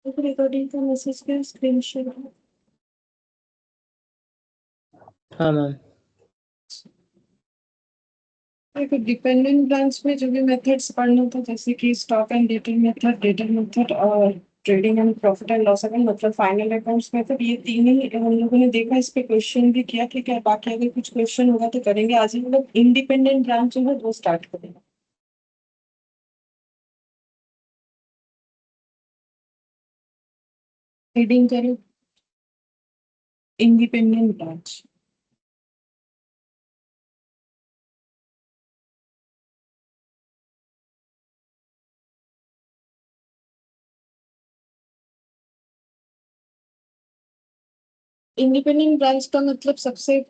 Recording का message का screenshot. हाँ मैम। देखो डिपेंडेंट ब्रांच में जो भी मेथड्स पढ़ना था जैसे कि स्टॉक एंड डेटर मेथड और trading and profit and loss account मतलब फाइनल अकाउंट्स मेथड, ये तीन ही हम लोगों ने देखा। इस पे क्वेश्चन भी किया। ठीक है, बाकी अगर कुछ क्वेश्चन होगा तो करेंगे। आज हम लोग इंडिपेंडेंट ब्रांच जो है वो स्टार्ट करेंगे। रीडिंग करो। Independent branch. इंडिपेंडेंट ब्रांच का मतलब सबसे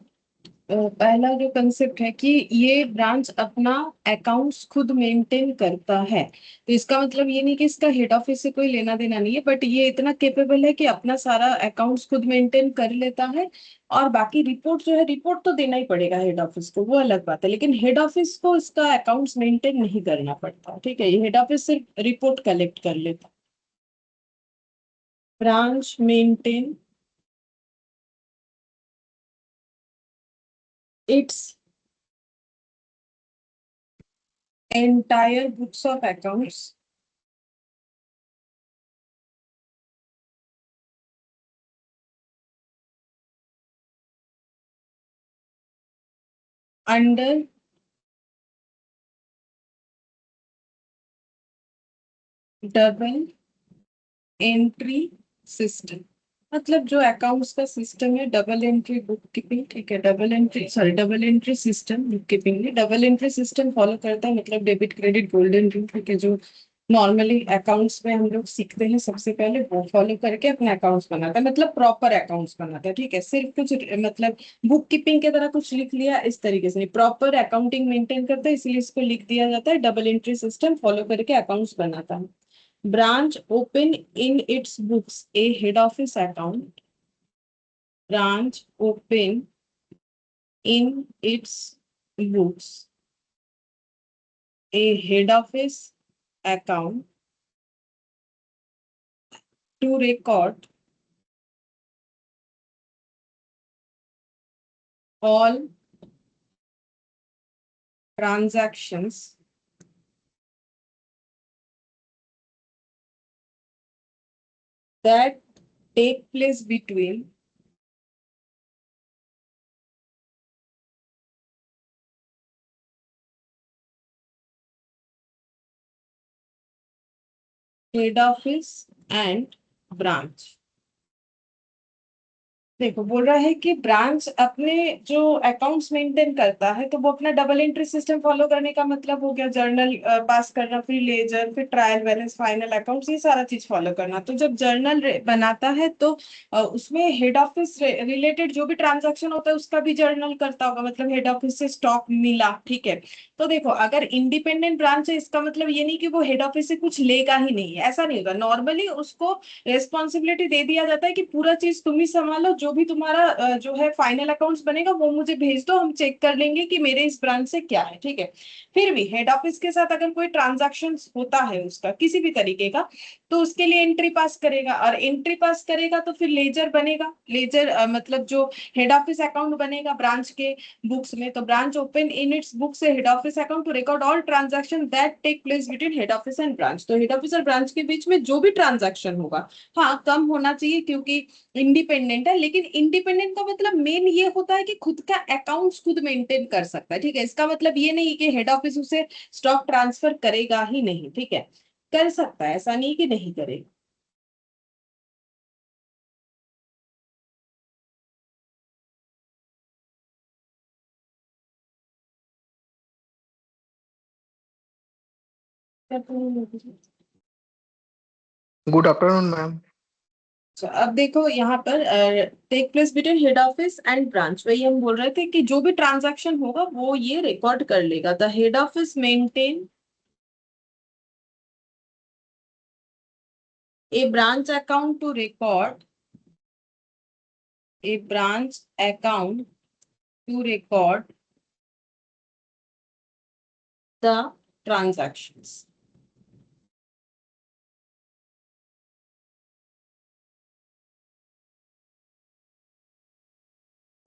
पहला जो कंसेप्ट है कि ये ब्रांच अपना अकाउंट्स खुद मेंटेन करता है। तो इसका मतलब ये नहीं कि इसका हेड ऑफिस से कोई लेना देना नहीं है, बट ये इतना केपेबल है कि अपना सारा अकाउंट्स खुद मेंटेन कर लेता है। और बाकी रिपोर्ट जो है, रिपोर्ट तो देना ही पड़ेगा हेड ऑफिस को, वो अलग बात है, लेकिन हेड ऑफिस को इसका अकाउंट्स मेंटेन नहीं करना पड़ता। ठीक है, ये हेड ऑफिस सिर्फ रिपोर्ट कलेक्ट कर लेता। Branch maintain its entire books of accounts under double entry system. मतलब जो अकाउंट्स का सिस्टम है, डबल एंट्री बुक कीपिंग। ठीक है, double entry system book keeping में डबल एंट्री सिस्टम फॉलो करता है। मतलब डेबिट क्रेडिट गोल्डन रूल। ठीक है, जो नॉर्मली अकाउंट्स में हम लोग सीखते हैं सबसे पहले वो फॉलो करके अपने अकाउंट्स बनाता है, मतलब प्रॉपर अकाउंट्स बनाता है। ठीक है, सिर्फ कुछ मतलब बुक कीपिंग की तरह कुछ लिख लिया इस तरीके से नहीं, प्रॉपर अकाउंटिंग मेंटेन करता है, इसलिए इसको लिख दिया जाता है डबल एंट्री सिस्टम फॉलो करके अकाउंट्स बनाता है। Branch open in its books a head office account. Branch open in its books a head office account to record all transactions that take place between head office and branch। देखो बोल रहा है कि branch अपने जो accounts maintain करता है तो वो अपना डबल एंट्री सिस्टम फॉलो करने का मतलब हो गया जर्नल पास करना, फिर लेजर, फिर ट्रायल बैलेंस, फाइनल अकाउंट्स, ये सारा चीज फॉलो करना। तो जब जर्नल बनाता है तो उसमें हेड ऑफिस रिलेटेड जो भी ट्रांजैक्शन होता है उसका भी जर्नल करता होगा, मतलब हेड ऑफिस से स्टॉक मिला। ठीक है, तो देखो अगर इंडिपेंडेंट ब्रांच है इसका मतलब ये नहीं कि वो हेड ऑफिस से कुछ लेगा ही नहीं है, ऐसा नहीं होगा। नॉर्मली उसको रेस्पॉन्सिबिलिटी दे दिया जाता है कि पूरा चीज तुम ही संभालो, जो भी तुम्हारा जो है फाइनल अकाउंट्स बनेगा वो मुझे भेज दो, हम चेक कर लेंगे कि मेरे इस ब्रांच से क्या है। ठीक है, फिर भी हेड ऑफिस के साथ अगर कोई ट्रांजैक्शन होता है उसका किसी भी तरीके का, तो उसके लिए एंट्री पास करेगा, और एंट्री पास करेगा तो फिर लेजर बनेगा। लेजर मतलब जो हेड ऑफिस अकाउंट बनेगा ब्रांच के बुक्स में, तो branch open in its books से head office account to record all transaction that take place between head office and branch. तो हेड ऑफिस और ब्रांच के बीच में जो भी ट्रांजैक्शन होगा, हाँ कम होना चाहिए क्योंकि इंडिपेंडेंट है, लेकिन इंडिपेंडेंट का मतलब मेन ये होता है कि खुद का अकाउंट्स खुद मेंटेन कर सकता है। ठीक है, इसका मतलब ये नहीं कि हेड ऑफिस उसे स्टॉक ट्रांसफर करेगा ही नहीं। ठीक है, कर सकता है, ऐसा नहीं कि नहीं करेगा। Good afternoon ma'am. तो अब देखो यहाँ पर take place between head office and branch, वही हम बोल रहे थे कि जो भी ट्रांजैक्शन होगा वो ये रिकॉर्ड कर लेगा। The head office maintain a branch account to record a branch account to record the transactions।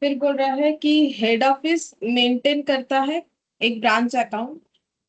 फिर बोल रहा है कि हेड ऑफिस मेंटेन करता है एक ब्रांच अकाउंट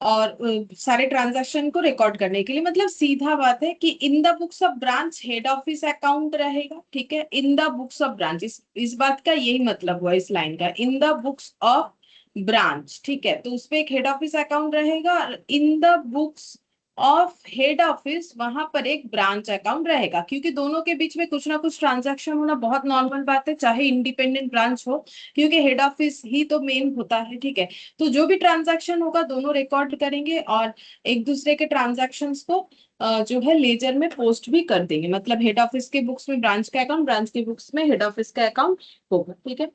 और सारे ट्रांजैक्शन को रिकॉर्ड करने के लिए। मतलब सीधा बात है कि इन the books of branch head office account रहेगा, ठीक है। इन द बुक्स ऑफ ब्रांच, इस बात का यही मतलब हुआ इस लाइन का, इन द बुक्स ऑफ ब्रांच, ठीक है। तो उसपे एक हेड ऑफिस अकाउंट रहेगा, इन the books of head office वहां पर एक ब्रांच अकाउंट रहेगा, क्योंकि दोनों के बीच में कुछ ना कुछ ट्रांजैक्शन होना बहुत नॉर्मल बात है, चाहे इंडिपेंडेंट ब्रांच हो, क्योंकि हेड ऑफिस ही तो मेन होता है, ठीक है। तो जो भी ट्रांजैक्शन होगा दोनों रिकॉर्ड करेंगे और एक दूसरे के ट्रांजैक्शंस को जो है लेजर में पोस्ट भी कर देंगे। मतलब हेड ऑफिस के बुक्स में ब्रांच का अकाउंट, ब्रांच के बुक्स में हेड ऑफिस का अकाउंट होगा, ठीक है।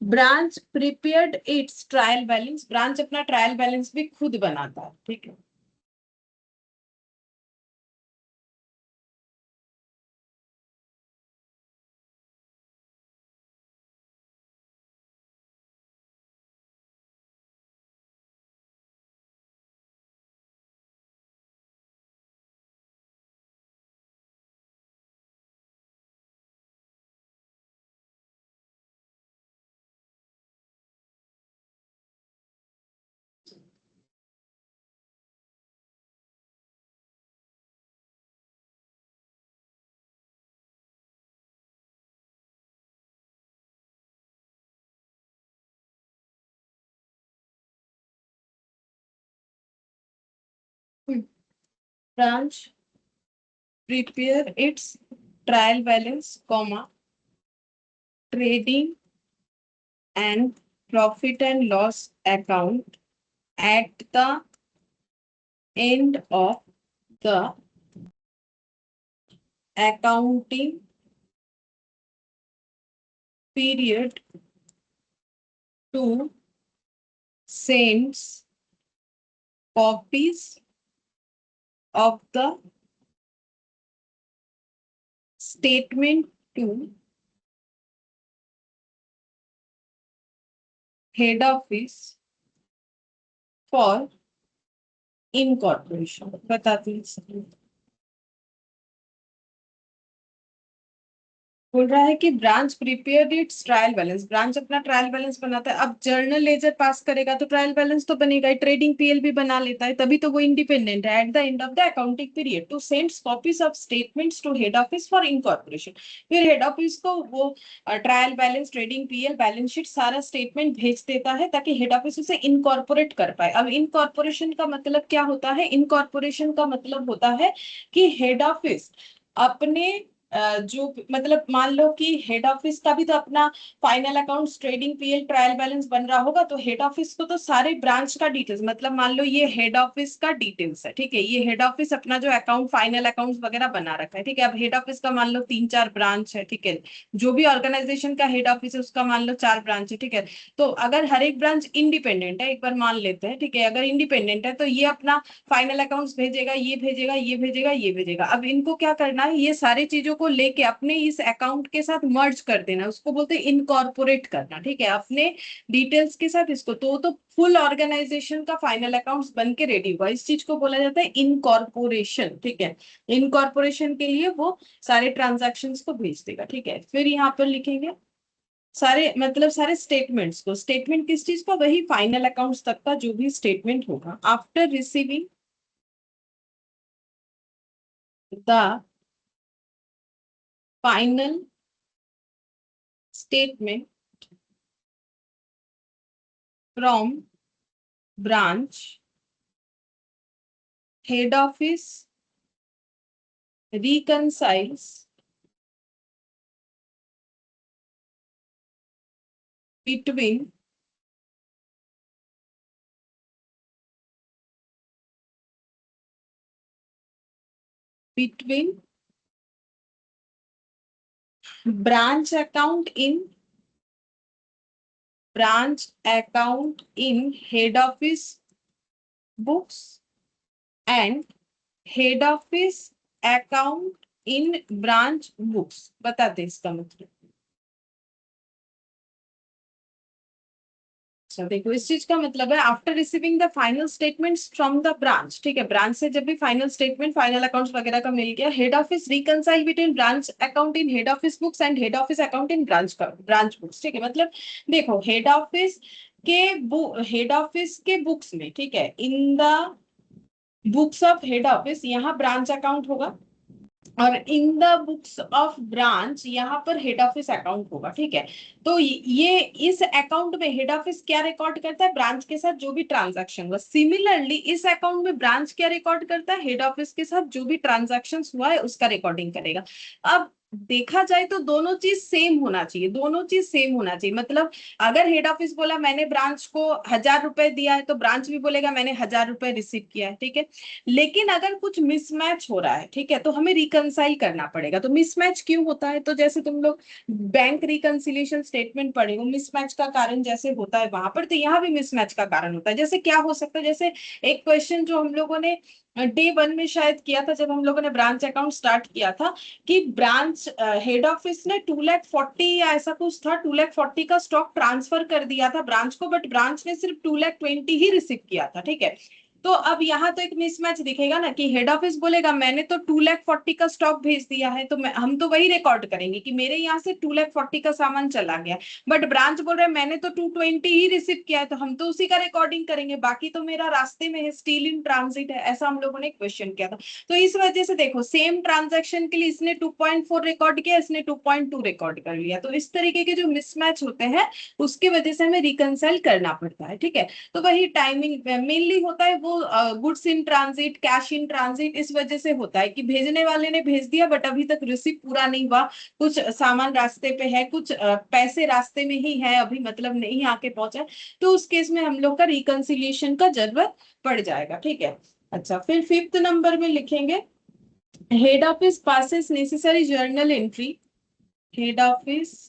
Branch prepared it's trial balance, branch अपना ट्रायल बैलेंस भी खुद बनाता है, ठीक है। Branch prepare its trial balance, comma, trading and profit and loss account at the end of the accounting period to sends copies of the statement to head office for incorporation। बताती हूँ। बोल रहा है कि branch prepare it's trial balance, branch अपना trial balance बनाता है। अब जर्नल लेजर पास करेगा तो ट्रायल बैलेंस तो बनेगा ही, ट्रेडिंग पीएल भी बना लेता है, तभी तो वो इंडिपेंडेंट है। At the end of the accounting period to sends copies of statements to head office for incorporation, फिर हेड ऑफिस को वो trial balance, trading PL, balance sheet, सारा स्टेटमेंट भेज देता है ताकि हेड ऑफिस उसे इनकॉर्पोरेट कर पाए। अब इनकॉर्पोरेशन का मतलब क्या होता है? इनकॉर्पोरेशन का मतलब होता है कि हेड ऑफिस अपने जो मतलब मान लो कि हेड ऑफिस का भी तो अपना final accounts, trading PL, trial balance बन रहा होगा, तो हेड ऑफिस को तो सारे ब्रांच का डिटेल्स, मतलब मान लो ये हेड ऑफिस का डिटेल्स है, ठीक है। ये हेड ऑफिस अपना जो अकाउंट, फाइनल अकाउंट्स वगैरह बना रखा है, ठीक है। अब हेड ऑफिस का मान लो 3-4 ब्रांच है, ठीक है। जो भी ऑर्गेनाइजेशन का हेड ऑफिस है उसका मान लो 4 ब्रांच है, ठीक है। तो अगर हर एक ब्रांच इंडिपेंडेंट है, एक बार मान लेते हैं, ठीक है, अगर इंडिपेंडेंट है तो ये अपना फाइनल अकाउंट्स भेजेगा, ये भेजेगा, ये भेजेगा, ये भेजेगा। अब इनको क्या करना है? ये सारी चीजों को लेके अपने इस अकाउंट के साथ मर्ज कर देना, उसको बोलते हैं इनकॉर्पोरेट करना, ठीक है, अपने डिटेल्स के साथ इसको। तो फुल ऑर्गेनाइजेशन का फाइनल अकाउंट्स बन के रेडी हुआ, इस चीज को बोला जाता है इनकॉर्पोरेशन, ठीक है। इनकॉर्पोरेशन के लिए वो सारे ट्रांजैक्शंस को भेज देगा, ठीक है। फिर यहाँ पर लिखेंगे सारे, मतलब सारे स्टेटमेंट्स को, स्टेटमेंट किस चीज का? वही फाइनल अकाउंट्स तक का जो भी स्टेटमेंट होगा। After receiving the final statement from branch, head office reconciles between between branch account in head office books and head office account in branch books। बताते इसका मतलब। अच्छा देखो, इस चीज का मतलब है after receiving the final statements from the branch, ठीक है, ब्रांच से जब भी फाइनल स्टेटमेंट फाइनल अकाउंट्स वगैरह का मिल गया, head office reconcile between branch account in head office books and head office account in branch books, ठीक है। मतलब देखो, हेड ऑफिस के बुक्स में, ठीक है, इन the books of head office यहाँ ब्रांच अकाउंट होगा, और इन द बुक्स ऑफ ब्रांच यहाँ पर हेड ऑफिस अकाउंट होगा, ठीक है। तो ये इस अकाउंट में हेड ऑफिस क्या रिकॉर्ड करता है, ब्रांच के साथ जो भी ट्रांजैक्शन हुआ। सिमिलरली इस अकाउंट में ब्रांच क्या रिकॉर्ड करता है, हेड ऑफिस के साथ जो भी ट्रांजैक्शन हुआ है उसका रिकॉर्डिंग करेगा। अब देखा जाए तो दोनों चीज सेम होना चाहिए, दोनों चीज सेम होना चाहिए। मतलब अगर हेड ऑफिस बोला मैंने ब्रांच को 1,000 रुपए दिया है, तो ब्रांच भी बोलेगा मैंने 1,000 रुपए रिसीव किया है, ठीक है। लेकिन अगर कुछ मिसमैच हो रहा है, ठीक है, तो हमें रिकंसाइल करना पड़ेगा। तो मिसमैच क्यों होता है, तो जैसे तुम लोग बैंक रिकंसिलिएशन स्टेटमेंट पढ़े हो, मिसमैच का कारण जैसे होता है वहां पर, तो यहाँ भी मिसमैच का कारण होता है। जैसे क्या हो सकता है, जैसे एक क्वेश्चन जो हम लोगों ने डे 1 में शायद किया था, जब हम लोगों ने ब्रांच अकाउंट स्टार्ट किया था, कि ब्रांच हेड ऑफिस ने 2,40,000 या ऐसा कुछ था, 2,40,000 का स्टॉक ट्रांसफर कर दिया था ब्रांच को, बट ब्रांच ने सिर्फ 2,20,000 ही रिसीव किया था, ठीक है। तो अब यहाँ तो एक मिसमैच दिखेगा ना, कि हेड ऑफिस बोलेगा मैंने तो 2,40,000 का स्टॉक भेज दिया है, तो हम तो वही रिकॉर्ड करेंगे कि मेरे यहाँ से 2,40,000 का सामान चला गया। बट ब्रांच बोल रहा है मैंने तो 220 ही रिसीव किया है, तो हम तो उसी का रिकॉर्डिंग करेंगे, बाकी तो मेरा रास्ते में है, स्टील इन ट्रांजिट है। ऐसा हम लोगों ने क्वेश्चन किया था। तो इस वजह से देखो, सेम ट्रांजेक्शन के लिए इसने 2.4 रिकॉर्ड किया, इसने 2.2 रिकॉर्ड कर लिया। तो इस तरीके के जो मिसमैच होते हैं उसकी वजह से हमें रिकंसाइल करना पड़ता है, ठीक है। तो वही टाइमिंग मेनली होता है, वो goods in transit, cash in transit, इस वजह से होता है कि भेजने वाले ने भेज दिया बट अभी तक रिसीव पूरा नहीं हुआ, कुछ सामान रास्ते पे है, कुछ पैसे रास्ते में ही है, अभी मतलब नहीं आके पहुंचा। तो उस केस में हम लोग का रिकंसिलिएशन का जरूरत पड़ जाएगा, ठीक है। अच्छा, फिर 5th नंबर में लिखेंगे, head office passes necessary journal entry, head office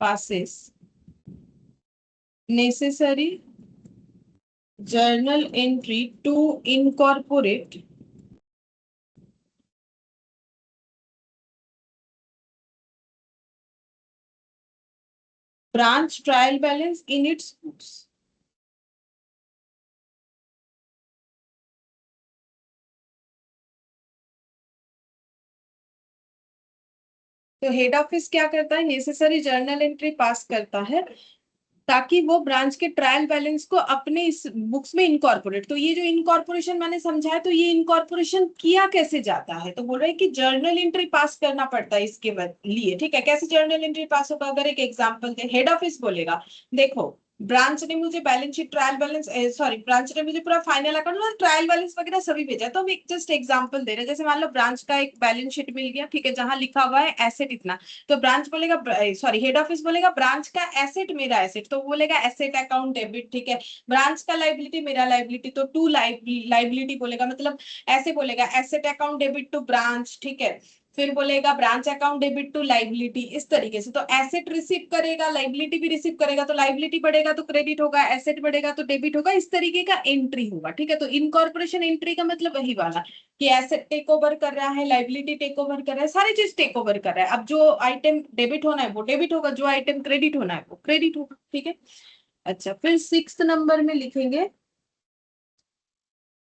passes necessary journal entry to incorporate branch trial balance in its books। तो हेड ऑफिस क्या करता है, नेसेसरी जर्नल एंट्री पास करता है ताकि वो ब्रांच के ट्रायल बैलेंस को अपने इस बुक्स में इनकॉर्पोरेट। तो ये जो इनकॉर्पोरेशन मैंने समझाया, तो ये इनकॉर्पोरेशन किया कैसे जाता है, तो बोल रहे हैं कि जर्नल एंट्री पास करना पड़ता है इसके लिए, ठीक है। कैसे जर्नल एंट्री पास होगा, अगर एक एग्जांपल दे, हेड ऑफिस बोलेगा देखो ब्रांच ने मुझे balance sheet, trial balance, sorry, branch ने मुझे पूरा फाइनल अकाउंट और ट्रायल बैलेंस वगैरह सभी भेजा। तो हम एक जस्ट एग्जांपल दे रहे हैं, जैसे मान लो ब्रांच का एक बैलेंस शीट मिल गया, ठीक है, जहां लिखा हुआ है एसेट इतना। तो ब्रांच बोलेगा, सॉरी, हेड ऑफिस बोलेगा ब्रांच का एसेट मेरा एसेट, तो बोलेगा एसेट अकाउंट डेबिट, ठीक है। ब्रांच का लाइबिलिटी मेरा लाइबिलिटी, तो टू लाइबिलिटी बोलेगा, मतलब ऐसे बोलेगा asset account debit to branch, ठीक है। फिर बोलेगा branch account debit to liability, इस तरीके से। तो एसेट रिसीव करेगा, लाइबिलिटी भी रिसीव करेगा, तो लाइबिलिटी बढ़ेगा तो क्रेडिट होगा, एसेट बढ़ेगा तो डेबिट होगा, इस तरीके का एंट्री होगा, ठीक है। तो इनकॉर्पोरेशन एंट्री का मतलब वही वाला कि एसेट टेक ओवर कर रहा है, लाइबिलिटी टेक ओवर कर रहा है, सारी चीज टेक ओवर कर रहा है। अब जो आइटम डेबिट होना है वो डेबिट होगा, जो आइटम क्रेडिट होना है वो क्रेडिट होगा, ठीक है। अच्छा, फिर 6th नंबर में लिखेंगे,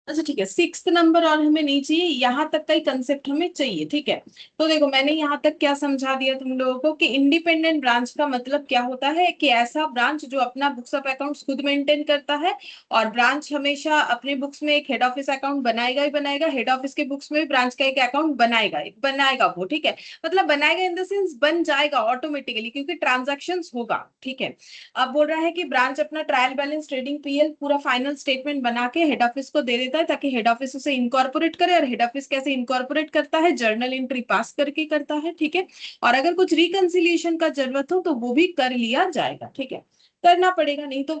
अच्छा ठीक है, 6th नंबर और हमें नहीं चाहिए, यहाँ तक का ही कंसेप्ट हमें चाहिए, ठीक है। तो देखो मैंने यहाँ तक क्या समझा दिया तुम लोगों को, कि इंडिपेंडेंट ब्रांच का मतलब क्या होता है, कि ऐसा ब्रांच जो अपना बुक्स ऑफ अकाउंट्स खुद मेंटेन करता है, और ब्रांच हमेशा अपने बुक्स में एक हेड ऑफिस अकाउंट बनाएगा ही बनाएगा, हेड ऑफिस के बुक्स में भी ब्रांच का एक अकाउंट बनाएगा वो, ठीक है। मतलब बनाएगा इन द सेंस बन जाएगा ऑटोमेटिकली, क्योंकि ट्रांजेक्शन होगा, ठीक है। अब बोल रहा है कि ब्रांच अपना ट्रायल बैलेंस, ट्रेडिंग पीएल, पूरा फाइनल स्टेटमेंट बना के हेड ऑफिस को दे देता है, ताकि हेड ऑफिस उसे इनकॉर्पोरेट करे। और हेड ऑफिस कैसे इनकॉर्पोरेट करता है, जर्नल एंट्री पास करके करता है, ठीक है। और अगर कुछ रिकंसिलिएशन का जरूरत हो तो वो भी कर लिया जाएगा, ठीक है, करना पड़ेगा, नहीं तो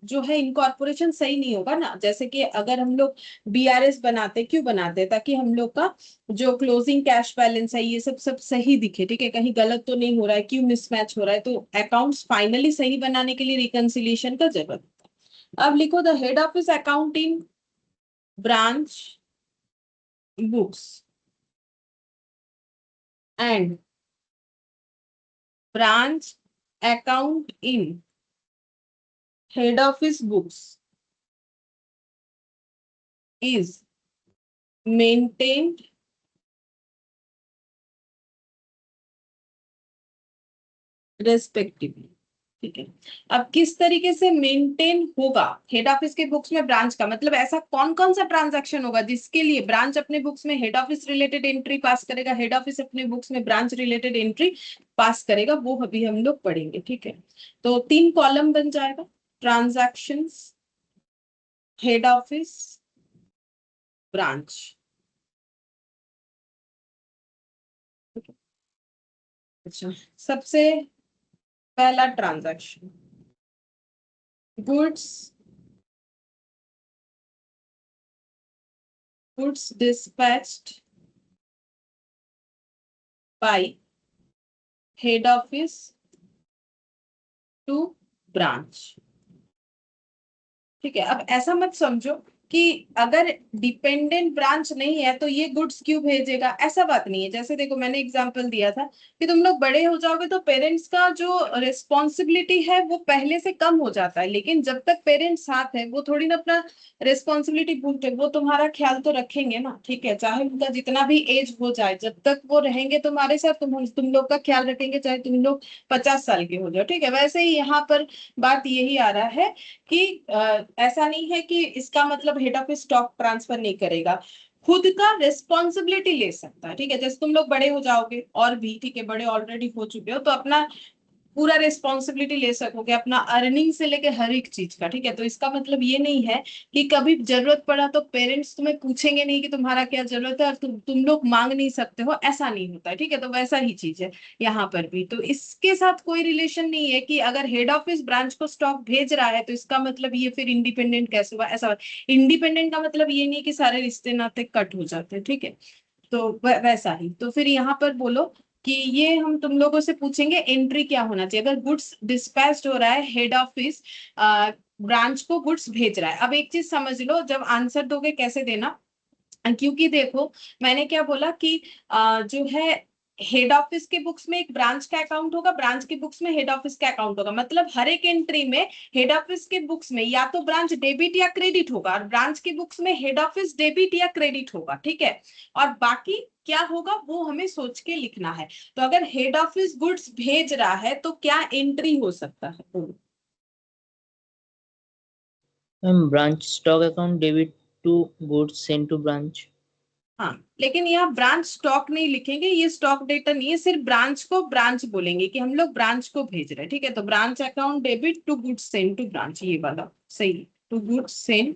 जो है इनकॉर्पोरेशन सही नहीं होगा ना। जैसे कि अगर हम लोग बीआरएस बनाते, क्यों बनाते, ताकि हम लोग का जो क्लोजिंग कैश बैलेंस है ये सब सब सही दिखे, ठीक है, कहीं गलत तो नहीं हो रहा है, क्यों मिसमैच हो रहा है। तो अकाउंट्स फाइनली सही बनाने के लिए रिकंसिलिएशन का जरूरत है। अब लिखो, the head office accounting branch books and branch account in head office books is maintained respectively. ठीक है, अब किस तरीके से मेंटेन होगा हेड ऑफिस के बुक्स में ब्रांच का, मतलब ऐसा कौन कौन सा ट्रांजैक्शन होगा जिसके लिए ब्रांच अपने बुक्स में हेड ऑफिस रिलेटेड एंट्री पास करेगा, हेड ऑफिस अपने बुक्स में ब्रांच रिलेटेड एंट्री पास करेगा, वो अभी हम लोग पढ़ेंगे। ठीक है, तो 3 कॉलम बन जाएगा, ट्रांजैक्शंस, हेड ऑफिस, ब्रांच। अच्छा, सबसे पहला transaction, goods dispatched by head office to branch। ठीक है, अब ऐसा मत समझो कि अगर डिपेंडेंट ब्रांच नहीं है तो ये गुड्स क्यों भेजेगा, ऐसा बात नहीं है। जैसे देखो, मैंने एग्जांपल दिया था कि तुम लोग बड़े हो जाओगे तो पेरेंट्स का जो रिस्पॉन्सिबिलिटी है वो पहले से कम हो जाता है, लेकिन जब तक पेरेंट्स साथ है वो थोड़ी ना अपना रिस्पॉन्सिबिलिटी भूलते, वो तुम्हारा ख्याल तो रखेंगे ना। ठीक है, चाहे उनका जितना भी एज हो जाए, जब तक वो रहेंगे तुम्हारे साथ, तुम लोग का ख्याल रखेंगे, चाहे तुम लोग 50 साल के हो जाओ। ठीक है, वैसे ही यहाँ पर बात यही आ रहा है कि ऐसा नहीं है कि इसका मतलब हेड ऑफिस स्टॉक ट्रांसफर नहीं करेगा, खुद का रिस्पॉन्सिबिलिटी ले सकता है। ठीक है, जैसे तुम लोग बड़े हो जाओगे और भी, ठीक है, बड़े ऑलरेडी हो चुके हो, तो अपना पूरा रिस्पॉन्सिबिलिटी ले सकोगे अपना अर्निंग से लेके हर एक चीज का। ठीक है, तो इसका मतलब ये नहीं है कि कभी जरूरत पड़ा तो पेरेंट्स तुम्हें पूछेंगे नहीं कि तुम्हारा क्या जरूरत है और तुम लोग मांग नहीं सकते हो, ऐसा नहीं होता है। ठीक है, तो वैसा ही चीज है यहाँ पर भी। तो इसके साथ कोई रिलेशन नहीं है कि अगर हेड ऑफिस ब्रांच को स्टॉक भेज रहा है तो इसका मतलब ये फिर इंडिपेंडेंट कैसे हुआ, ऐसा। इंडिपेंडेंट का मतलब ये नहीं कि सारे रिश्ते नाते कट हो जाते हैं। ठीक है, तो वैसा ही। तो फिर यहाँ पर बोलो कि ये हम तुम लोगों से पूछेंगे एंट्री क्या होना चाहिए अगर गुड्स डिस्पैच्ड हो रहा है, हेड ऑफिस ब्रांच को गुड्स भेज रहा है। अब एक चीज समझ लो, जब आंसर दोगे कैसे देना, क्योंकि देखो मैंने क्या बोला कि जो है हेड ऑफिस के बुक्स में एक ब्रांच का अकाउंट होगा, ब्रांच के बुक्स में हेड ऑफिस का अकाउंट होगा, मतलब हर एक एंट्री में हेड ऑफिस के बुक्स में या तो ब्रांच डेबिट या क्रेडिट होगा और ब्रांच के बुक्स में हेड ऑफिस डेबिट या क्रेडिट होगा। ठीक है, और बाकी क्या होगा वो हमें सोच के लिखना है। तो अगर हेड ऑफिस गुड्स भेज रहा है तो क्या एंट्री हो सकता है? Ma'am branch stock account debit to goods send to branch. हाँ, लेकिन यहाँ ब्रांच स्टॉक नहीं लिखेंगे, ये स्टॉक डेटा नहीं है, सिर्फ ब्रांच को ब्रांच बोलेंगे कि हम लोग ब्रांच को भेज रहे हैं। ठीक है, तो branch account debit to goods send to branch, ये वाला सही, to goods send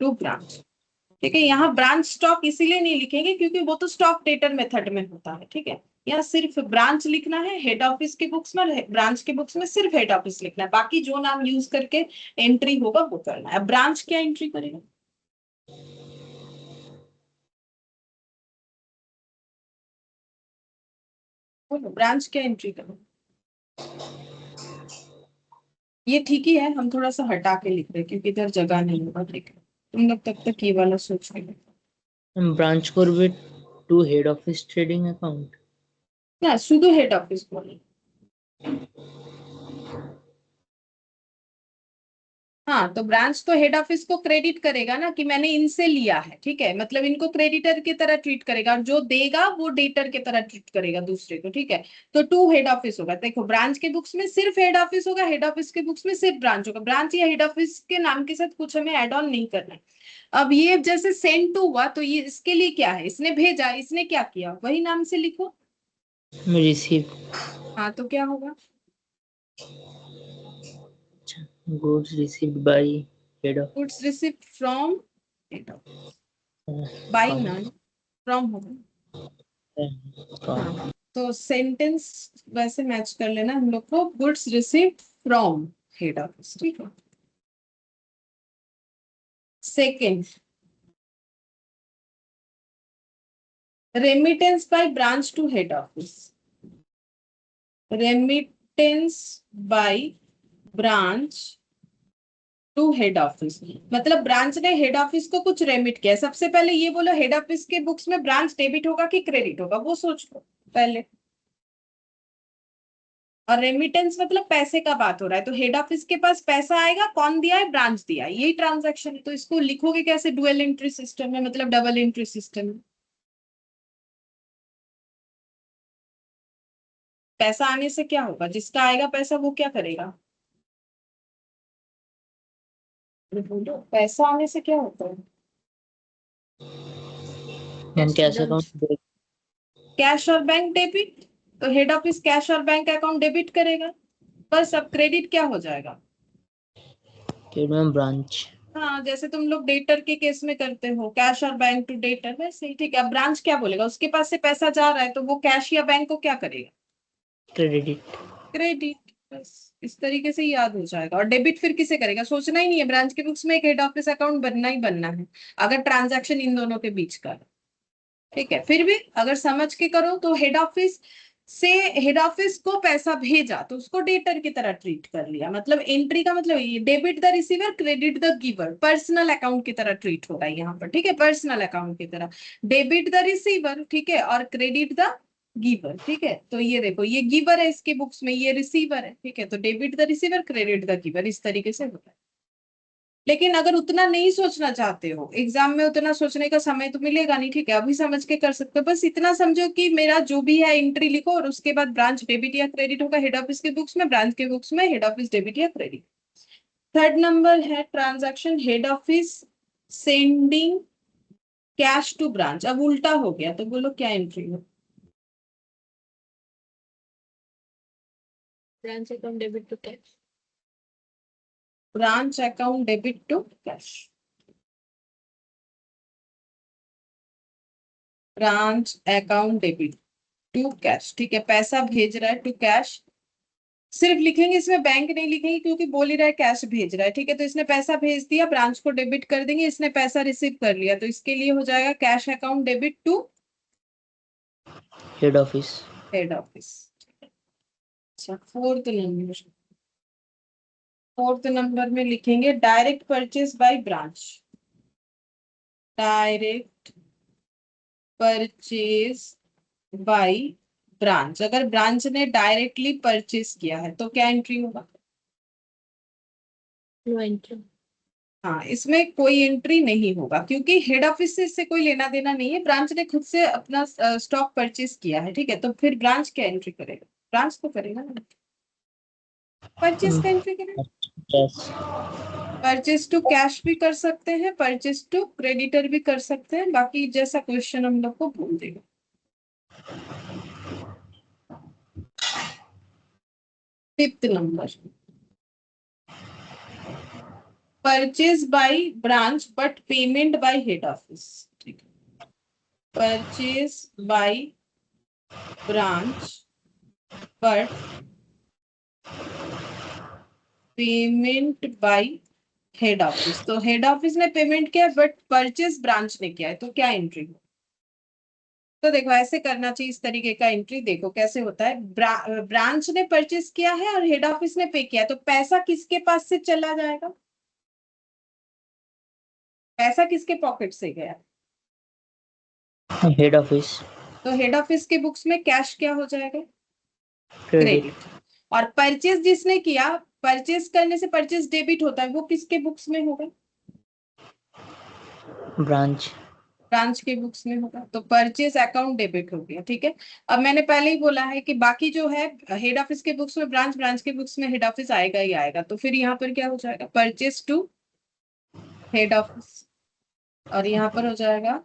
to branch. ठीक है, यहाँ ब्रांच स्टॉक इसीलिए नहीं लिखेंगे क्योंकि वो तो स्टॉक डेटर मेथड में होता है। ठीक है, यहाँ सिर्फ ब्रांच लिखना है, हेड ऑफिस के बुक्स में, ब्रांच के बुक्स में सिर्फ हेड ऑफिस लिखना है, बाकी जो नाम यूज करके एंट्री होगा वो करना है। ब्रांच क्या एंट्री करेगा? बोलो, ब्रांच क्या एंट्री करेगा? ये ठीक ही है, हम थोड़ा सा हटा के लिख रहे हैं क्योंकि इधर जगह नहीं होगा। ठीक है, तुम लोग तब तक ये वाला सोच के मैम ब्रांच করবে to head office trading account. ना, शुद्ध हेड ऑफिस बोले। हाँ, तो ब्रांच तो हेड ऑफिस को क्रेडिट करेगा ना कि मैंने इनसे लिया है। ठीक है, मतलब इनको क्रेडिटर की तरह ट्रीट करेगा और जो देगा वो डेटर की तरह ट्रीट करेगा दूसरे को। ठीक है, तो टू हेड ऑफिस होगा। देखो, ब्रांच के बुक्स में सिर्फ हेड ऑफिस होगा, हेड ऑफिस के बुक्स में सिर्फ ब्रांच होगा, ब्रांच या हेड ऑफिस के नाम के साथ कुछ हमें एड ऑन नहीं करना है। अब ये जैसे सेंड टू हुआ तो ये इसके लिए क्या है, इसने भेजा, इसने क्या किया, वही नाम से लिखो। रिसीव हाँ, तो क्या होगा? Goods received by head goods received from head office, by ना, ऑफिस फ्रॉम होगा। हाँ, अकाउंट। तो सेंटेंस वैसे मैच कर लेना हम लोग को, goods received from head office. ठीक है, second, remittance by branch to head office, remittance by branch to head office, मतलब ब्रांच ने हेड ऑफिस को कुछ रेमिट किया। सबसे पहले ये बोलो, हेड ऑफिस के बुक्स में ब्रांच डेबिट होगा कि क्रेडिट होगा, वो सोच लो पहले। और रेमिटेंस मतलब पैसे का बात हो रहा है, तो हेड ऑफिस के पास पैसा आएगा, कौन दिया है, ब्रांच दिया है, यही ट्रांजैक्शन है। तो इसको लिखोगे कैसे, डुअल एंट्री सिस्टम में, मतलब डबल एंट्री सिस्टम में। पैसा आने से क्या होगा, जिसका आएगा पैसा वो क्या करेगा, बोलो, पैसा आने से क्या होता है। एंड कैश अकाउंट कैश और बैंक डेबिट, तो हेड ऑफिस कैश और बैंक अकाउंट डेबिट करेगा, बस। अब क्रेडिट क्या हो जाएगा, क्रेडिट मैम ब्रांच। हाँ जैसे तुम लोग डेटर के केस में करते हो, कैश और बैंक टू डेटर, वैसे ही ठीक है। अब ब्रांच क्या बोलेगा, उसके पास से पैसा जा रहा है तो वो कैश या बैंक को क्या करेगा, क्रेडिट। क्रेडिट, बस। इस तरीके से ही याद हो जाएगा। और डेबिट फिर किसे करेगा, सोचना ही नहीं है, ब्रांच के बुक्स में एक हेड ऑफिस अकाउंट बनना ही बनना है, अगर ट्रांजैक्शन इन दोनों के बीच का है। ठीक है, फिर भी अगर समझ के करो तो हेड ऑफिस से, हेड ऑफिस को पैसा भेजा तो उसको डेटर की तरह ट्रीट कर लिया, मतलब एंट्री का मतलब ये, debit the receiver credit the giver, personal account की तरह ट्रीट हो रहा है यहाँ पर। ठीक है, पर्सनल अकाउंट की तरह, डेबिट द रिसीवर, ठीक है, और क्रेडिट द गिवर। ठीक है, तो ये देखो, ये गिवर है इसके बुक्स में, ये रिसीवर है। ठीक है, तो debit the receiver credit the giver, इस तरीके से होता है। लेकिन अगर उतना नहीं सोचना चाहते हो, एग्जाम में उतना सोचने का समय तो मिलेगा नहीं, ठीक है, अभी समझ के कर सकते हो। बस इतना समझो कि मेरा जो भी है एंट्री लिखो, और उसके बाद ब्रांच डेबिट या क्रेडिट होगा हेड ऑफिस के बुक्स में, ब्रांच के बुक्स में हेड ऑफिस डेबिट या क्रेडिट। थर्ड नंबर है transaction head office sending cash to branch. अब उल्टा हो गया, तो बोलो क्या एंट्री हो, branch account debit to cash. Branch account debit to cash, branch account debit to cash. ठीक है, पैसा भेज रहा है टू कैश, सिर्फ लिखेंगे इसमें, बैंक नहीं लिखेंगे क्योंकि बोल ही रहा है कैश भेज रहा है। ठीक है, तो इसने पैसा भेज दिया, ब्रांच को डेबिट कर देंगे, इसने पैसा रिसीव कर लिया, तो इसके लिए हो जाएगा cash account debit to head office. Head office. अच्छा, फोर्थ नंबर में लिखेंगे direct purchase by branch, direct purchase by branch. अगर ब्रांच ने डायरेक्टली परचेज किया है तो क्या एंट्री होगा, नो एंट्री। हाँ, इसमें कोई एंट्री नहीं होगा क्योंकि हेड ऑफिस से इससे कोई लेना देना नहीं है, ब्रांच ने खुद से अपना स्टॉक परचेज किया है। ठीक है, तो फिर ब्रांच क्या एंट्री करेगा, ब्रांच तो करेगा ना, परचेज का एंट्री करेगा। कैश। परचेज टू कैश भी कर सकते हैं, परचेज टू क्रेडिटर भी कर सकते हैं, बाकी जैसा क्वेश्चन हम लोग को बोल देगा। Fifth number, purchase by branch but payment by head office. ठीक है, purchase by branch but payment by head office, तो हेड ऑफिस ने पेमेंट किया बट परचेज ब्रांच ने किया है, तो क्या एंट्री हो। तो देखो ऐसे करना चाहिए, इस तरीके का एंट्री देखो कैसे होता है। ब्रांच ने परचेज किया है और हेड ऑफिस ने पे किया है, तो पैसा किसके पास से चला जाएगा, पैसा किसके पॉकेट से गया, हेड ऑफिस। तो हेड ऑफिस के बुक्स में कैश क्या हो जाएगा, क्रेडिट। क्रेडिट। और परचेज जिसने किया, परचेज करने से परचेज डेबिट होता है, वो किसके बुक्स में होगा, ब्रांच। ब्रांच के बुक्स में होगा, तो परचेज अकाउंट डेबिट हो गया। ठीक है, अब मैंने पहले ही बोला है कि बाकी जो है हेड ऑफिस के बुक्स में ब्रांच, ब्रांच के बुक्स में हेड ऑफिस आएगा ही आएगा, तो फिर यहाँ पर क्या हो जाएगा, परचेज टू हेड ऑफिस, और यहाँ पर हो जाएगा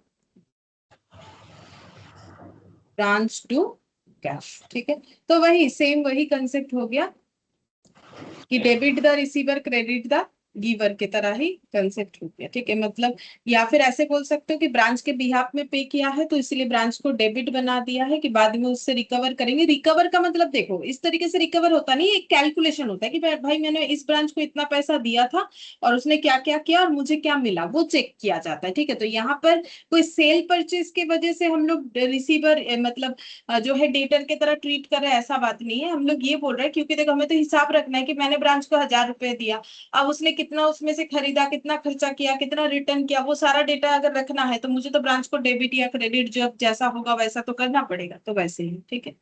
ब्रांच टू कैश। ठीक है, तो वही सेम वही कंसेप्ट हो गया कि debit the receiver credit the giver की तरह ही कंसेप्ट हो गया। ठीक है, मतलब या फिर ऐसे बोल सकते हो कि ब्रांच के बिहाफ में पे किया है तो इसीलिए ब्रांच को डेबिट बना दिया है कि बाद में उससे रिकवर करेंगे। रिकवर का मतलब देखो इस तरीके से रिकवर होता नहीं, एक कैलकुलेशन होता है कि भाई मैंने इस ब्रांच को इतना पैसा दिया था और उसने क्या क्या किया और मुझे क्या मिला, वो चेक किया जाता है। ठीक है, तो यहाँ पर कोई सेल परचेज की वजह से हम लोग रिसीवर मतलब जो है डेटर की तरह ट्रीट कर रहे हैं, ऐसा बात नहीं है। हम लोग ये बोल रहे हैं क्योंकि देखो हमें तो हिसाब रखना है कि मैंने ब्रांच को 1,000 रुपए दिया, अब उसने कितना उसमें से खरीदा, कितना खर्चा किया, कितना रिटर्न किया, वो सारा डेटा अगर रखना है तो मुझे तो ब्रांच को डेबिट या क्रेडिट जो जैसा होगा वैसा तो करना पड़ेगा, तो वैसे ही। ठीक है,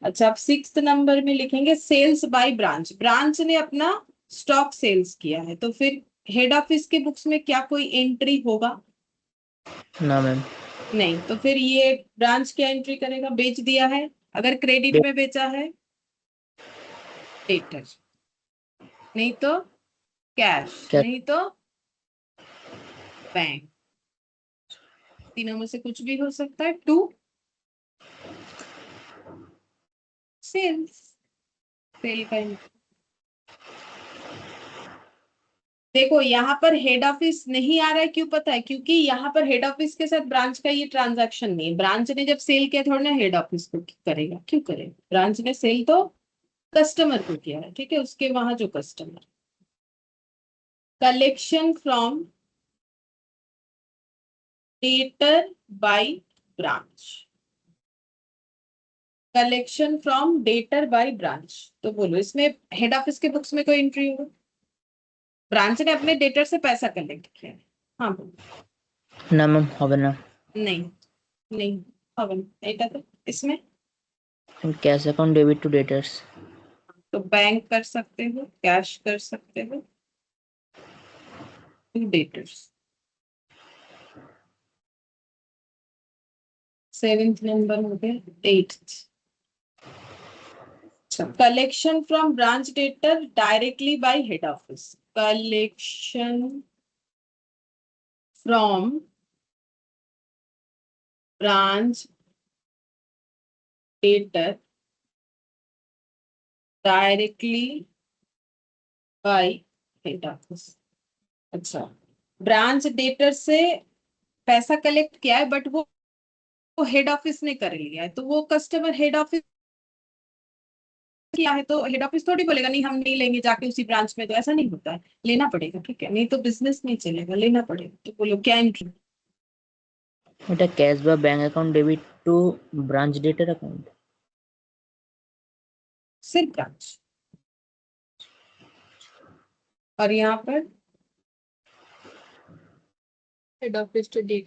अच्छा, अब 6th नंबर में लिखेंगे सेल्स बाय ब्रांच। ब्रांच ने अपना स्टॉक सेल्स किया है, तो फिर हेड ऑफिस के बुक्स में क्या कोई एंट्री होगा? ना मैम। नहीं, तो फिर ये ब्रांच क्या एंट्री करेगा? बेच दिया है। अगर क्रेडिट में बेचा है, डेटर। नहीं तो कैश, क्या? नहीं तो बैंक। तीनों में से कुछ भी हो सकता है। टू सेल्स, सेल का entry। देखो यहाँ पर हेड ऑफिस नहीं आ रहा है, क्यों पता है? क्योंकि यहाँ पर हेड ऑफिस के साथ ब्रांच का ये ट्रांजैक्शन नहीं है। ब्रांच ने जब सेल किया, थोड़ा ना हेड ऑफिस को करेगा, क्यों करेगा? ब्रांच ने सेल तो कस्टमर को किया है, ठीक है, उसके वहां जो customer. Collection from debtor by branch. Collection from debtor by branch, तो बोलो इसमें हेड ऑफिस के बुक्स में कोई एंट्री होगा? ब्रांच ने अपने डेटर से पैसा कलेक्ट किया है। हाँ बोलो। ना मैम, হবে না। नहीं, नहीं, अब এটা तो इसमें cash account debit to debtors. तो बैंक कर सकते हो, कैश कर सकते हो, टू डेटर्स। 7th नंबर हो गया। 8th, collection from branch debtor directly by head office. Collection from branch debtor directly by head office. अच्छा, ब्रांच डेटर से पैसा कलेक्ट किया है, बट वो हेड ऑफिस ने कर लिया है, तो वो कस्टमर हेड ऑफिस किया है, तो हेड ऑफिस थोड़ी बोलेगा नहीं हम नहीं लेंगे जाके उसी ब्रांच में। तो ऐसा नहीं होता है, लेना पड़ेगा, ठीक है, नहीं तो बिजनेस नहीं चलेगा, लेना पड़ेगा। तो बोलो क्या एंट्री? এটা ক্যাশ বা bank account debit to branch debtor account. सिर्फ ब्रांच। और यहाँ पर head office to date,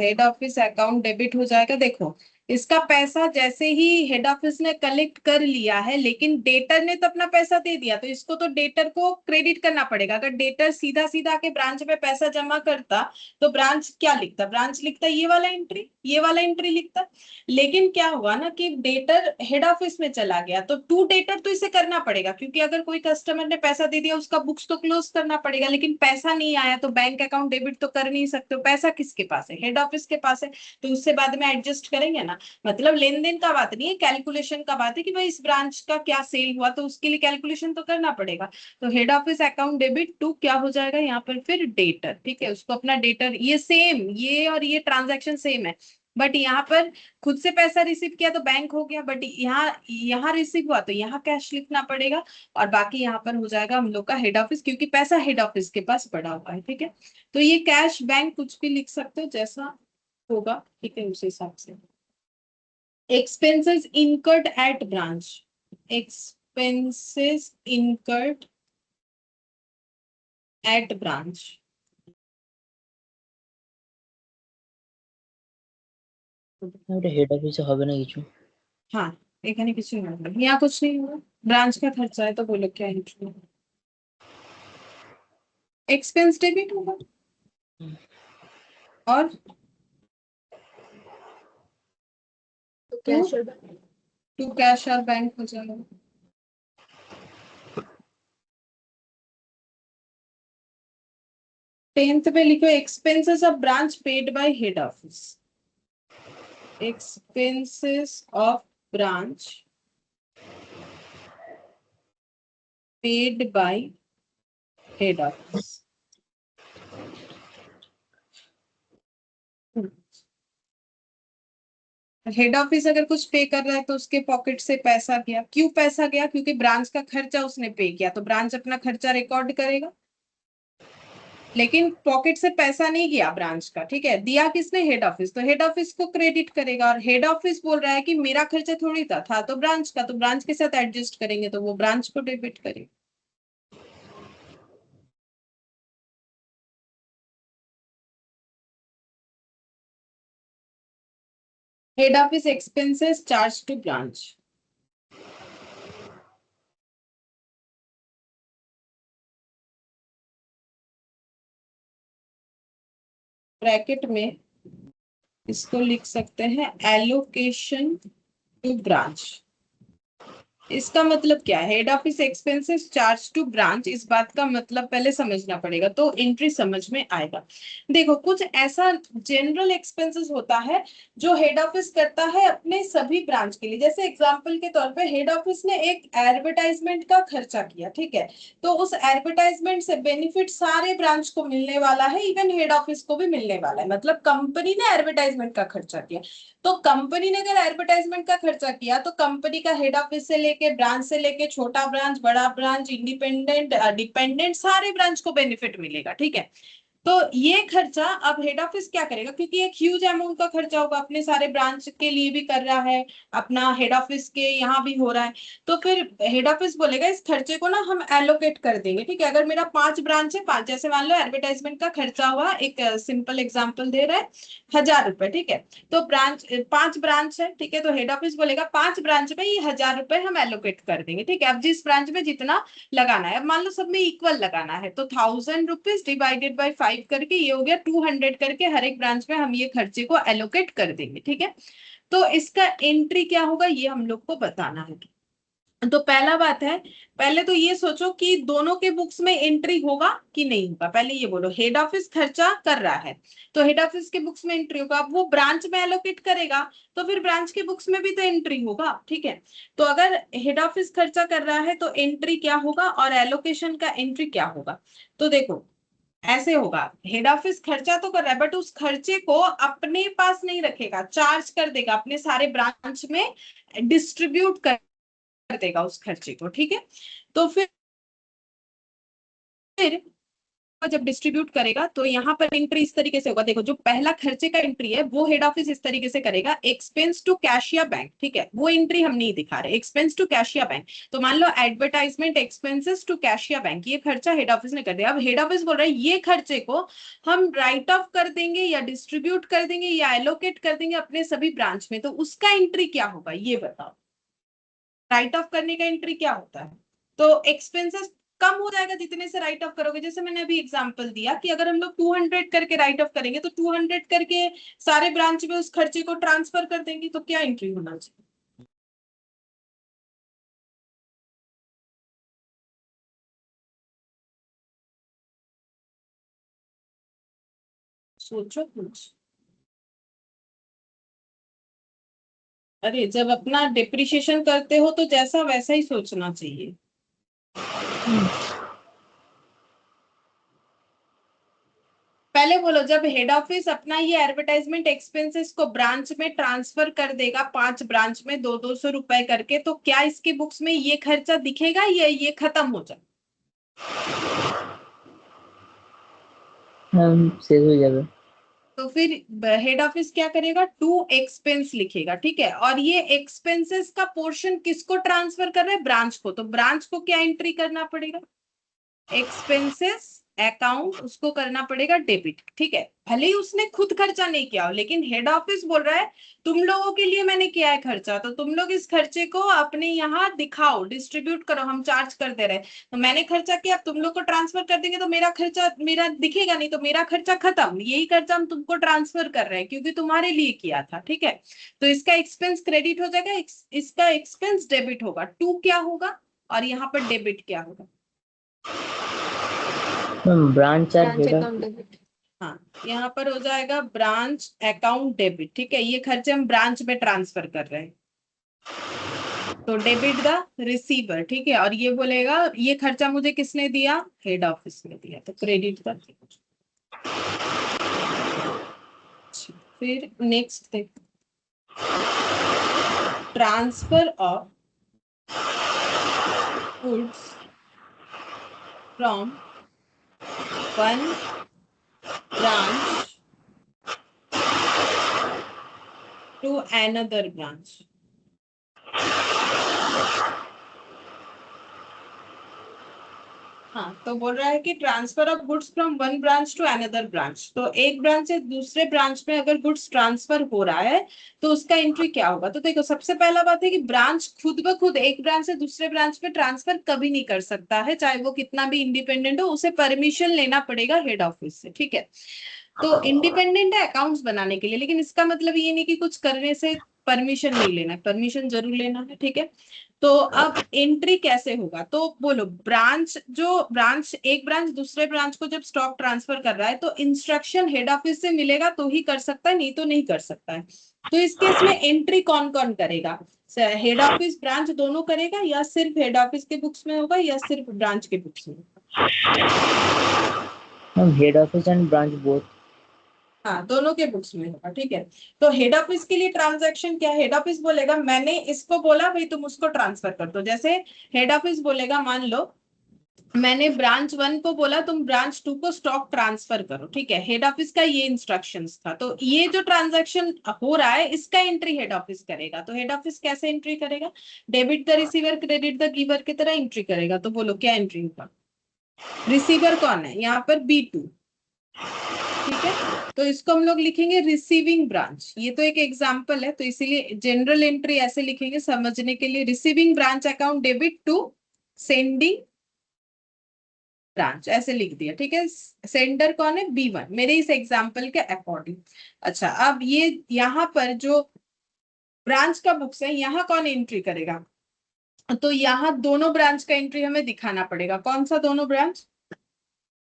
head office account debit हो जाएगा। देखो, इसका पैसा जैसे ही हेड ऑफिस ने कलेक्ट कर लिया है, लेकिन डेटर ने तो अपना पैसा दे दिया, तो इसको तो डेटर को क्रेडिट करना पड़ेगा। अगर डेटर सीधा सीधा आके ब्रांच में पैसा जमा करता, तो ब्रांच क्या लिखता? ब्रांच लिखता ये वाला एंट्री, ये वाला एंट्री लिखता। लेकिन क्या हुआ ना कि डेटर हेड ऑफिस में चला गया, तो टू डेटर तो इसे करना पड़ेगा, क्योंकि अगर कोई कस्टमर ने पैसा दे दिया, उसका बुक्स तो क्लोज करना पड़ेगा। लेकिन पैसा नहीं आया, तो बैंक अकाउंट डेबिट तो कर नहीं सकते हो। पैसा किसके पास है? हेड ऑफिस के पास है। तो उससे बाद में एडजस्ट करेंगे ना। मतलब लेन देन का बात नहीं है, कैलकुलेशन का बात है कि भाई इस ब्रांच का क्या सेल हुआ, तो उसके लिए कैलकुलेशन तो करना पड़ेगा। तो head office account debit to क्या हो जाएगा यहाँ पर? फिर डेटर, ठीक है, उसको अपना डेटर, ये सेम, ये और ये ट्रांजैक्शन सेम है। बट यहाँ पर खुद से पैसा रिसीव किया तो बैंक हो गया, बट यहाँ यहाँ रिसीव हुआ तो यहाँ कैश लिखना पड़ेगा। और बाकी यहाँ पर हो जाएगा हम लोग का हेड ऑफिस, क्योंकि पैसा हेड ऑफिस के पास पड़ा हुआ है, ठीक है। तो ये कैश बैंक कुछ भी लिख सकते हो, जैसा होगा, ठीक है, उस हिसाब से। expenses incurred at branch, expenses incurred at branch। এটা হেড অফিসে হবে না কিছু। हाँ, এখানে কিছু नहीं होगा, यहाँ कुछ नहीं होगा। ब्रांच का खर्चा है, तो बोलो क्या एंट्री होगा? एक्सपेंस डेबिट होगा। और टू कैश और बैंक हो जाएगा। 10th में लिखो expenses of branch paid by head office. Expenses of branch paid by head office. Head office अगर कुछ पे कर रहा है, तो उसके पॉकेट से पैसा गया। क्यों पैसा गया? क्योंकि ब्रांच का खर्चा उसने पे किया, तो ब्रांच अपना खर्चा रिकॉर्ड करेगा। लेकिन पॉकेट से पैसा नहीं गया ब्रांच का, ठीक है, दिया किसने? हेड ऑफिस, तो हेड ऑफिस को क्रेडिट करेगा। और हेड ऑफिस बोल रहा है कि मेरा खर्चा थोड़ी था तो ब्रांच का, तो ब्रांच के साथ एडजस्ट करेंगे, तो वो ब्रांच को डेबिट करेगा। Head office expenses charge to branch. Bracket में इसको लिख सकते हैं एलोकेशन टू ब्रांच। इसका मतलब क्या है? Head office expenses charge to branch, इस बात का मतलब पहले समझना पड़ेगा तो एंट्री समझ में आएगा। देखो, कुछ ऐसा जनरल एक्सपेंसेस होता है जो हेड ऑफिस करता है अपने सभी ब्रांच के लिए। जैसे एग्जांपल के तौर पे हेड ऑफिस ने एक एडवर्टाइजमेंट का खर्चा किया, ठीक है, तो उस एडवर्टाइजमेंट से बेनिफिट सारे ब्रांच को मिलने वाला है, इवन हेड ऑफिस को भी मिलने वाला है। मतलब कंपनी ने एडवर्टाइजमेंट का खर्चा किया, तो कंपनी ने अगर एडवर्टाइजमेंट का खर्चा किया तो कंपनी का हेड ऑफिस से लेके ब्रांच से लेके छोटा ब्रांच, बड़ा ब्रांच, इंडिपेंडेंट, डिपेंडेंट, सारे ब्रांच को बेनिफिट मिलेगा, ठीक है। तो ये खर्चा अब हेड ऑफिस क्या करेगा, क्योंकि एक ह्यूज अमाउंट का खर्चा होगा, अपने सारे ब्रांच के लिए भी कर रहा है, अपना हेड ऑफिस के यहाँ भी हो रहा है, तो फिर हेड ऑफिस बोलेगा इस खर्चे को ना हम एलोकेट कर देंगे, ठीक है। अगर मेरा 5 ब्रांच है, 5, जैसे मान लो एडवर्टाइजमेंट का खर्चा हुआ, एक सिंपल एग्जांपल दे रहे हैं, 1,000 रुपए, ठीक है। तो ब्रांच 5 ब्रांच है, ठीक है, तो हेड ऑफिस बोलेगा 5 ब्रांच में ये 1,000 रुपए हम एलोकेट कर देंगे, ठीक है। अब जिस ब्रांच में जितना लगाना है, अब मान लो सब में इक्वल लगाना है, तो 1,000 रुपीज डिवाइडेड बाई 5 करके ये हो गया 200 करके, हर एक ब्रांच में हम ये खर्चे को एलोकेट कर देंगे, ठीक है। तो इसका एंट्री क्या होगा ये हम लोग को बताना है। तो पहला बात है, पहले तो ये सोचो कि दोनों के बुक्स में एंट्री होगा कि नहीं होगा। पहले ये बोलो, हेड ऑफिस खर्चा कर रहा है तो हेड ऑफिस के बुक्स में एंट्री होगा। अब वो ब्रांच में एलोकेट करेगा तो फिर ब्रांच के बुक्स में भी तो एंट्री होगा, ठीक है। तो अगर हेड ऑफिस खर्चा कर रहा है तो एंट्री क्या होगा और एलोकेशन का एंट्री क्या होगा? तो देखो, ऐसे होगा, हेड ऑफिस खर्चा तो कर रहा है बट उस खर्चे को अपने पास नहीं रखेगा, चार्ज कर देगा, अपने सारे ब्रांच में डिस्ट्रीब्यूट कर देगा उस खर्चे को, ठीक है। तो फिर जब डिस्ट्रीब्यूट करेगा तो यहाँ पर एंट्री इस तरीके से होगा। देखो, जो पहला खर्चे का एंट्री है वो हेड ऑफिस इस तरीके से करेगा, एक्सपेंस टू कैश या बैंक, ठीक है, वो एंट्री हम नहीं दिखा रहे, एक्सपेंस टू कैश या बैंक। तो मान लो एडवर्टाइजमेंट एक्सपेंसेस टू कैश या बैंक, ये खर्चा हेड ऑफिस ने कर दिया। अब हेड ऑफिस बोल रहा है ये खर्चे को हम राइट ऑफ कर देंगे या डिस्ट्रीब्यूट कर देंगे या एलोकेट कर देंगे अपने सभी ब्रांच में, तो उसका एंट्री क्या होगा ये बताओ। राइट ऑफ करने का एंट्री क्या होता है? तो एक्सपेंसेस कम हो जाएगा जितने से राइट ऑफ करोगे। जैसे मैंने अभी एग्जांपल दिया कि अगर हम लोग 200 करके राइट ऑफ करेंगे तो 200 करके सारे ब्रांच में उस खर्चे को ट्रांसफर कर देंगे, तो क्या एंट्री होना चाहिए? सोचो कुछ। अरे, जब अपना डिप्रिशिएशन करते हो तो जैसा वैसा ही सोचना चाहिए। पहले बोलो, जब हेड ऑफिस अपना ये एडवर्टाइजमेंट एक्सपेंसेस को ब्रांच में ट्रांसफर कर देगा, 5 ब्रांच में 200-200 रुपए करके, तो क्या इसके बुक्स में ये खर्चा दिखेगा या ये खत्म हो जाए? शेष हो जाएगा। तो फिर हेड ऑफिस क्या करेगा? टू एक्सपेंस लिखेगा, ठीक है। और ये एक्सपेंसेस का पोर्शन किसको ट्रांसफर कर रहा है? ब्रांच को। तो ब्रांच को क्या एंट्री करना पड़ेगा? एक्सपेंसेस अकाउंट, उसको करना पड़ेगा डेबिट, ठीक है। भले ही उसने खुद खर्चा नहीं किया हो, लेकिन हेड ऑफिस बोल रहा है तुम लोगों के लिए मैंने किया है खर्चा, तो तुम लोग इस खर्चे को अपने यहाँ दिखाओ, डिस्ट्रीब्यूट करो, हम चार्ज कर दे रहे हैं। तो मैंने खर्चा किया, अब तुम लोग को ट्रांसफर कर देंगे तो मेरा खर्चा मेरा दिखेगा नहीं, तो मेरा खर्चा खत्म, यही खर्चा हम तुमको ट्रांसफर कर रहे हैं क्योंकि तुम्हारे लिए किया था, ठीक है। तो इसका एक्सपेंस क्रेडिट हो जाएगा, इसका एक्सपेंस डेबिट होगा। टू क्या होगा और यहाँ पर डेबिट क्या होगा? ब्रांच और ब्रांच हेड अकाउंट डेबिट। हाँ, यहाँ पर हो जाएगा ब्रांच अकाउंट डेबिट, ठीक है। ये खर्चे हम ब्रांच में ट्रांसफर कर रहे हैं, तो डेबिट द रिसीवर, ठीक है। और ये बोलेगा ये खर्चा मुझे किसने दिया? हेड ऑफिस ने दिया, तो क्रेडिट द। फिर नेक्स्ट देखो, transfer of goods from one branch to another branch. हाँ, तो बोल रहा है कि transfer of goods from one branch to another branch, तो एक ब्रांच से दूसरे ब्रांच में अगर गुड्स ट्रांसफर हो रहा है तो उसका एंट्री क्या होगा। तो देखो, सबसे पहला बात है कि ब्रांच खुद ब खुद एक ब्रांच से दूसरे ब्रांच में ट्रांसफर कभी नहीं कर सकता है, चाहे वो कितना भी इंडिपेंडेंट हो, उसे परमिशन लेना पड़ेगा हेड ऑफिस से, ठीक है। तो इंडिपेंडेंट है अकाउंट्स बनाने के लिए, लेकिन इसका मतलब ये नहीं कि कुछ करने से परमिशन नहीं लेना है, परमिशन जरूर लेना है, ठीक है। तो अब एंट्री कैसे होगा, तो बोलो, ब्रांच एक ब्रांच दूसरे ब्रांच को जब स्टॉक ट्रांसफर कर रहा है तो इंस्ट्रक्शन हेड ऑफिस से मिलेगा तो ही कर सकता है, नहीं तो नहीं कर सकता है। तो इस केस में एंट्री कौन कौन करेगा, हेड ऑफिस ब्रांच दोनों करेगा, या सिर्फ हेड ऑफिस के बुक्स में होगा, या सिर्फ ब्रांच के बुक्स में। Head office and branch both. हाँ, दोनों के बुक्स में होगा, ठीक है। तो हेड ऑफिस के लिए ट्रांजैक्शन क्या है, हेड ऑफिस बोलेगा मैंने इसको बोला भाई तुम उसको ट्रांसफर कर दो। जैसे हेड ऑफिस बोलेगा, मान लो मैंने ब्रांच 1 को बोला तुम ब्रांच 2 को स्टॉक ट्रांसफर करो, ठीक है। हेड ऑफिस का ये इंस्ट्रक्शंस था, तो ये जो ट्रांजैक्शन हो रहा है इसका एंट्री हेड ऑफिस करेगा। तो हेड ऑफिस कैसे एंट्री करेगा, debit the receiver credit the giver की तरह एंट्री करेगा। तो बोलो क्या एंट्री होगा। रिसीवर कौन है यहाँ पर, B2, ठीक है। तो इसको हम लोग लिखेंगे रिसीविंग ब्रांच, ये तो एक एग्जांपल है, तो इसीलिए जनरल एंट्री ऐसे लिखेंगे समझने के लिए, receiving branch account debit to sending branch, ऐसे लिख दिया, ठीक है। सेंडर कौन है, B1, मेरे इस एग्जांपल के अकॉर्डिंग। अच्छा, अब ये यहाँ पर जो ब्रांच का बुक्स है यहाँ कौन एंट्री करेगा, तो यहाँ दोनों ब्रांच का एंट्री हमें दिखाना पड़ेगा। कौन सा दोनों ब्रांच,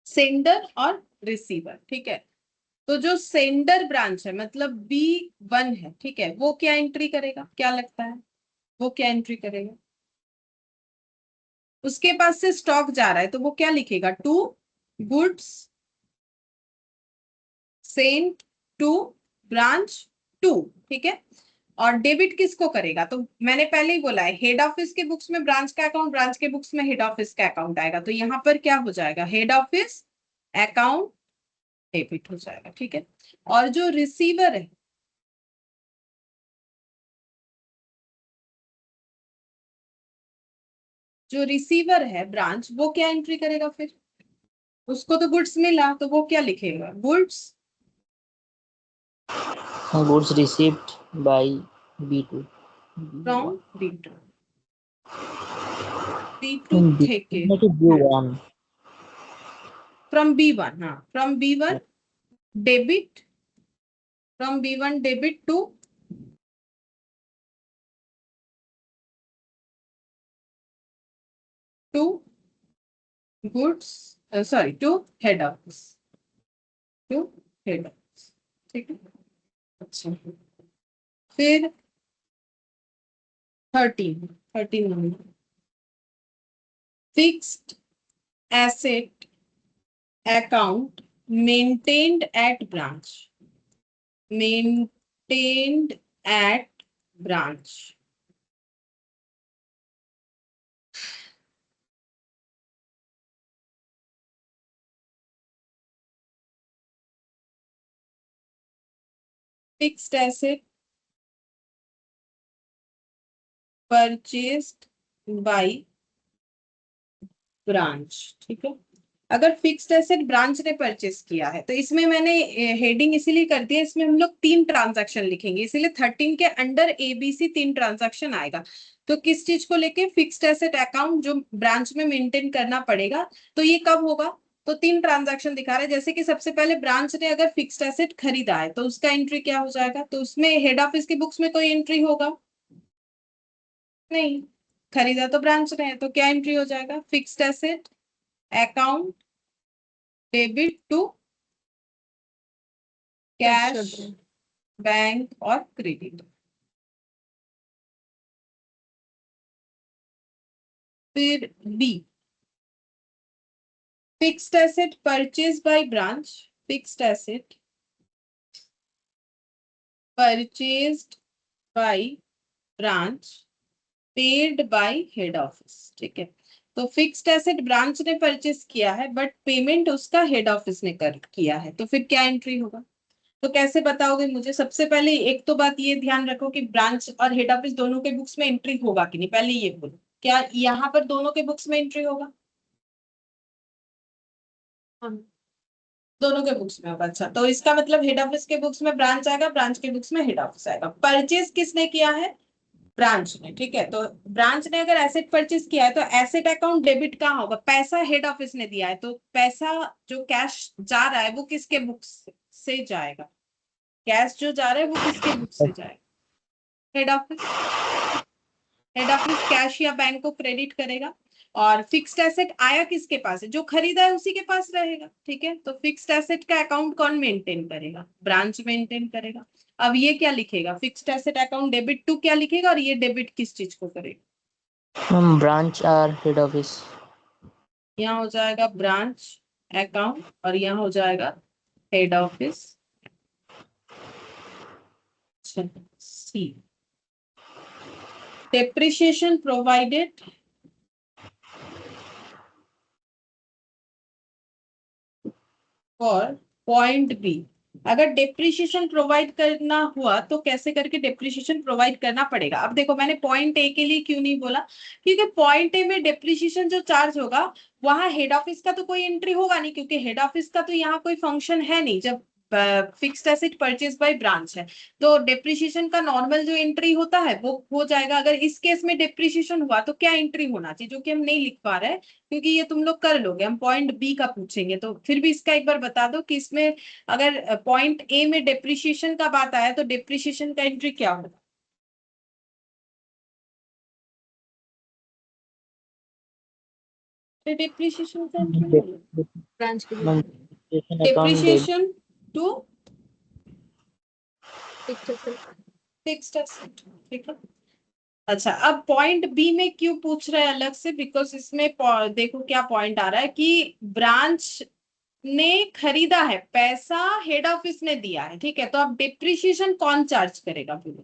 सेंडर और रिसीवर, ठीक है। तो जो सेंडर ब्रांच है मतलब B1 है, ठीक है, वो क्या एंट्री करेगा, क्या लगता है वो क्या एंट्री करेगा। उसके पास से स्टॉक जा रहा है तो वो क्या लिखेगा, to goods sent to branch 2, ठीक है। और डेबिट किसको करेगा, तो मैंने पहले ही बोला है हेड ऑफिस के बुक्स में ब्रांच का अकाउंट, ब्रांच के बुक्स में हेड ऑफिस का अकाउंट आएगा, तो यहाँ पर क्या हो जाएगा, हेड ऑफिस अकाउंट डेबिट हो जाएगा, ठीक है। और जो रिसीवर है, जो रिसीवर है ब्रांच, वो क्या एंट्री करेगा फिर, उसको तो गुड्स मिला तो वो क्या लिखेगा, goods goods received by B2। From B2, B2 থেকে, B1। फ्रॉम B1, हाँ from B1 debit, from B1 debit to goods, sorry to head office, to head office, ठीक है। अच्छा, फिर 13 number, fixed asset account maintained at branch, maintained at branch, fixed asset purchased by branch, ठीक है। अगर fixed asset branch ने purchase किया है तो इसमें मैंने हेडिंग इसीलिए कर दिया, इसमें हम लोग 3 ट्रांजैक्शन लिखेंगे, इसीलिए 13 के अंडर ABC 3 ट्रांजैक्शन आएगा। तो किस चीज को लेके, फिक्स्ड एसेट अकाउंट जो ब्रांच में मेंटेन करना पड़ेगा, तो ये कब होगा, तो 3 ट्रांजैक्शन दिखा रहे हैं। जैसे कि सबसे पहले ब्रांच ने अगर फिक्स्ड एसेट खरीदा है तो उसका एंट्री क्या हो जाएगा, तो उसमें हेड ऑफिस की बुक्स में कोई एंट्री होगा नहीं, खरीदा तो ब्रांच ने है, तो क्या एंट्री हो जाएगा, fixed asset account debit to cash, bank और क्रेडिट। फिर B, fixed asset purchase by branch, fixed asset purchased by branch paid by head office, ठीक है। तो फिक्स्ड एसेट ब्रांच ने परचेज किया है बट पेमेंट उसका हेड ऑफिस ने कर किया है, तो फिर क्या एंट्री होगा। तो कैसे बताओगे मुझे, सबसे पहले एक तो बात ये ध्यान रखो कि ब्रांच और हेड ऑफिस दोनों के बुक्स में एंट्री होगा कि नहीं, पहले ये बोलो क्या यहाँ पर दोनों के बुक्स में एंट्री होगा। हाँ, दोनों के बुक्स में होगा। अच्छा, तो इसका मतलब हेड ऑफिस के बुक्स में ब्रांच आएगा, ब्रांच के बुक्स में हेड ऑफिस आएगा। परचेज किसने किया है? ब्रांच ने, ठीक है। तो ब्रांच ने अगर एसेट परचेज किया है तो एसेट अकाउंट डेबिट कहाँ होगा? पैसा हेड ऑफिस ने दिया है तो पैसा जो कैश जा रहा है वो किसके बुक से जाएगा? कैश जो जा रहा है वो किसके बुक से जाएगा? Head office. Head office cash या बैंक को क्रेडिट करेगा। और फिक्स्ड एसेट आया किसके पास है? जो खरीदा है उसी के पास रहेगा, ठीक है। तो फिक्स्ड एसेट का अकाउंट कौन मेंटेन करेगा? ब्रांच मेंटेन करेगा। अब ये क्या लिखेगा? Fixed asset account debit to क्या लिखेगा, और ये डेबिट किस चीज को करेगा? ब्रांच और हेड ऑफिस। यहाँ हो जाएगा ब्रांच अकाउंट और यहाँ हो जाएगा head office. C, depreciation provided for point B. अगर डेप्रिसिएशन प्रोवाइड करना हुआ तो कैसे करके डेप्रिसिएशन प्रोवाइड करना पड़ेगा? अब देखो, मैंने पॉइंट ए के लिए क्यों नहीं बोला, क्योंकि पॉइंट ए में डेप्रिसिएशन जो चार्ज होगा वहां हेड ऑफिस का तो कोई एंट्री होगा नहीं, क्योंकि हेड ऑफिस का तो यहाँ कोई फंक्शन है नहीं जब fixed asset purchase by branch है। तो डेप्रिसिएशन का नॉर्मल जो एंट्री होता है वो हो जाएगा। अगर इस केस में डेप्रिसिएशन हुआ तो क्या एंट्री होना चाहिए, जो कि हम नहीं लिख पा रहे हैं, क्योंकि ये तुम लोग कर लोगे। हम पॉइंट बी का पूछेंगे, तो फिर भी इसका एक बार बता दो कि इसमें अगर पॉइंट ए में डेप्रिसिएशन का बात आया तो डेप्रिसिएशन का एंट्री क्या होगा? डेप्रिसिएशन का एंट्री बोलो। ब्रांच के मैम लिए account debit. Depreciation to fixed asset. Fixed asset, ठीक है। अच्छा, अब पॉइंट बी में क्यों पूछ रहे हैं अलग से? बिकॉज इसमें देखो क्या पॉइंट आ रहा है कि ब्रांच ने खरीदा है, पैसा हेड ऑफिस ने दिया है, ठीक है। तो अब डिप्रिसिएशन कौन चार्ज करेगा फिर?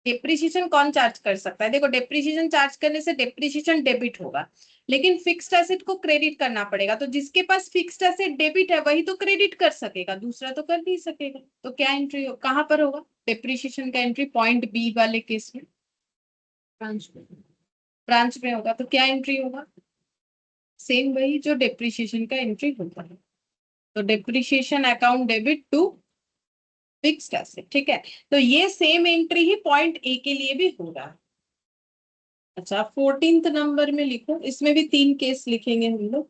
डिप्रिसिएशन कौन चार्ज कर सकता है? देखो, डिप्रिसिएशन चार्ज करने से डिप्रिसिएशन डेबिट होगा, लेकिन फिक्स्ड एसेट को क्रेडिट करना पड़ेगा। तो जिसके पास फिक्स्ड एसेट डेबिट है वही तो क्रेडिट कर सकेगा, दूसरा तो कर नहीं सकेगा। तो क्या एंट्री कहां पर होगा डिप्रिसिएशन का एंट्री? पॉइंट बी वाले केस में ब्रांच में। ब्रांच में होगा, तो क्या एंट्री होगा? सेम वही जो डिप्रिसिएशन का एंट्री होता है। तो depreciation account debit to fixed asset, ठीक है। तो ये सेम एंट्री ही पॉइंट ए के लिए भी हो रहा है। अच्छा, 14th नंबर में लिखो, इसमें भी 3 केस लिखेंगे हम लोग।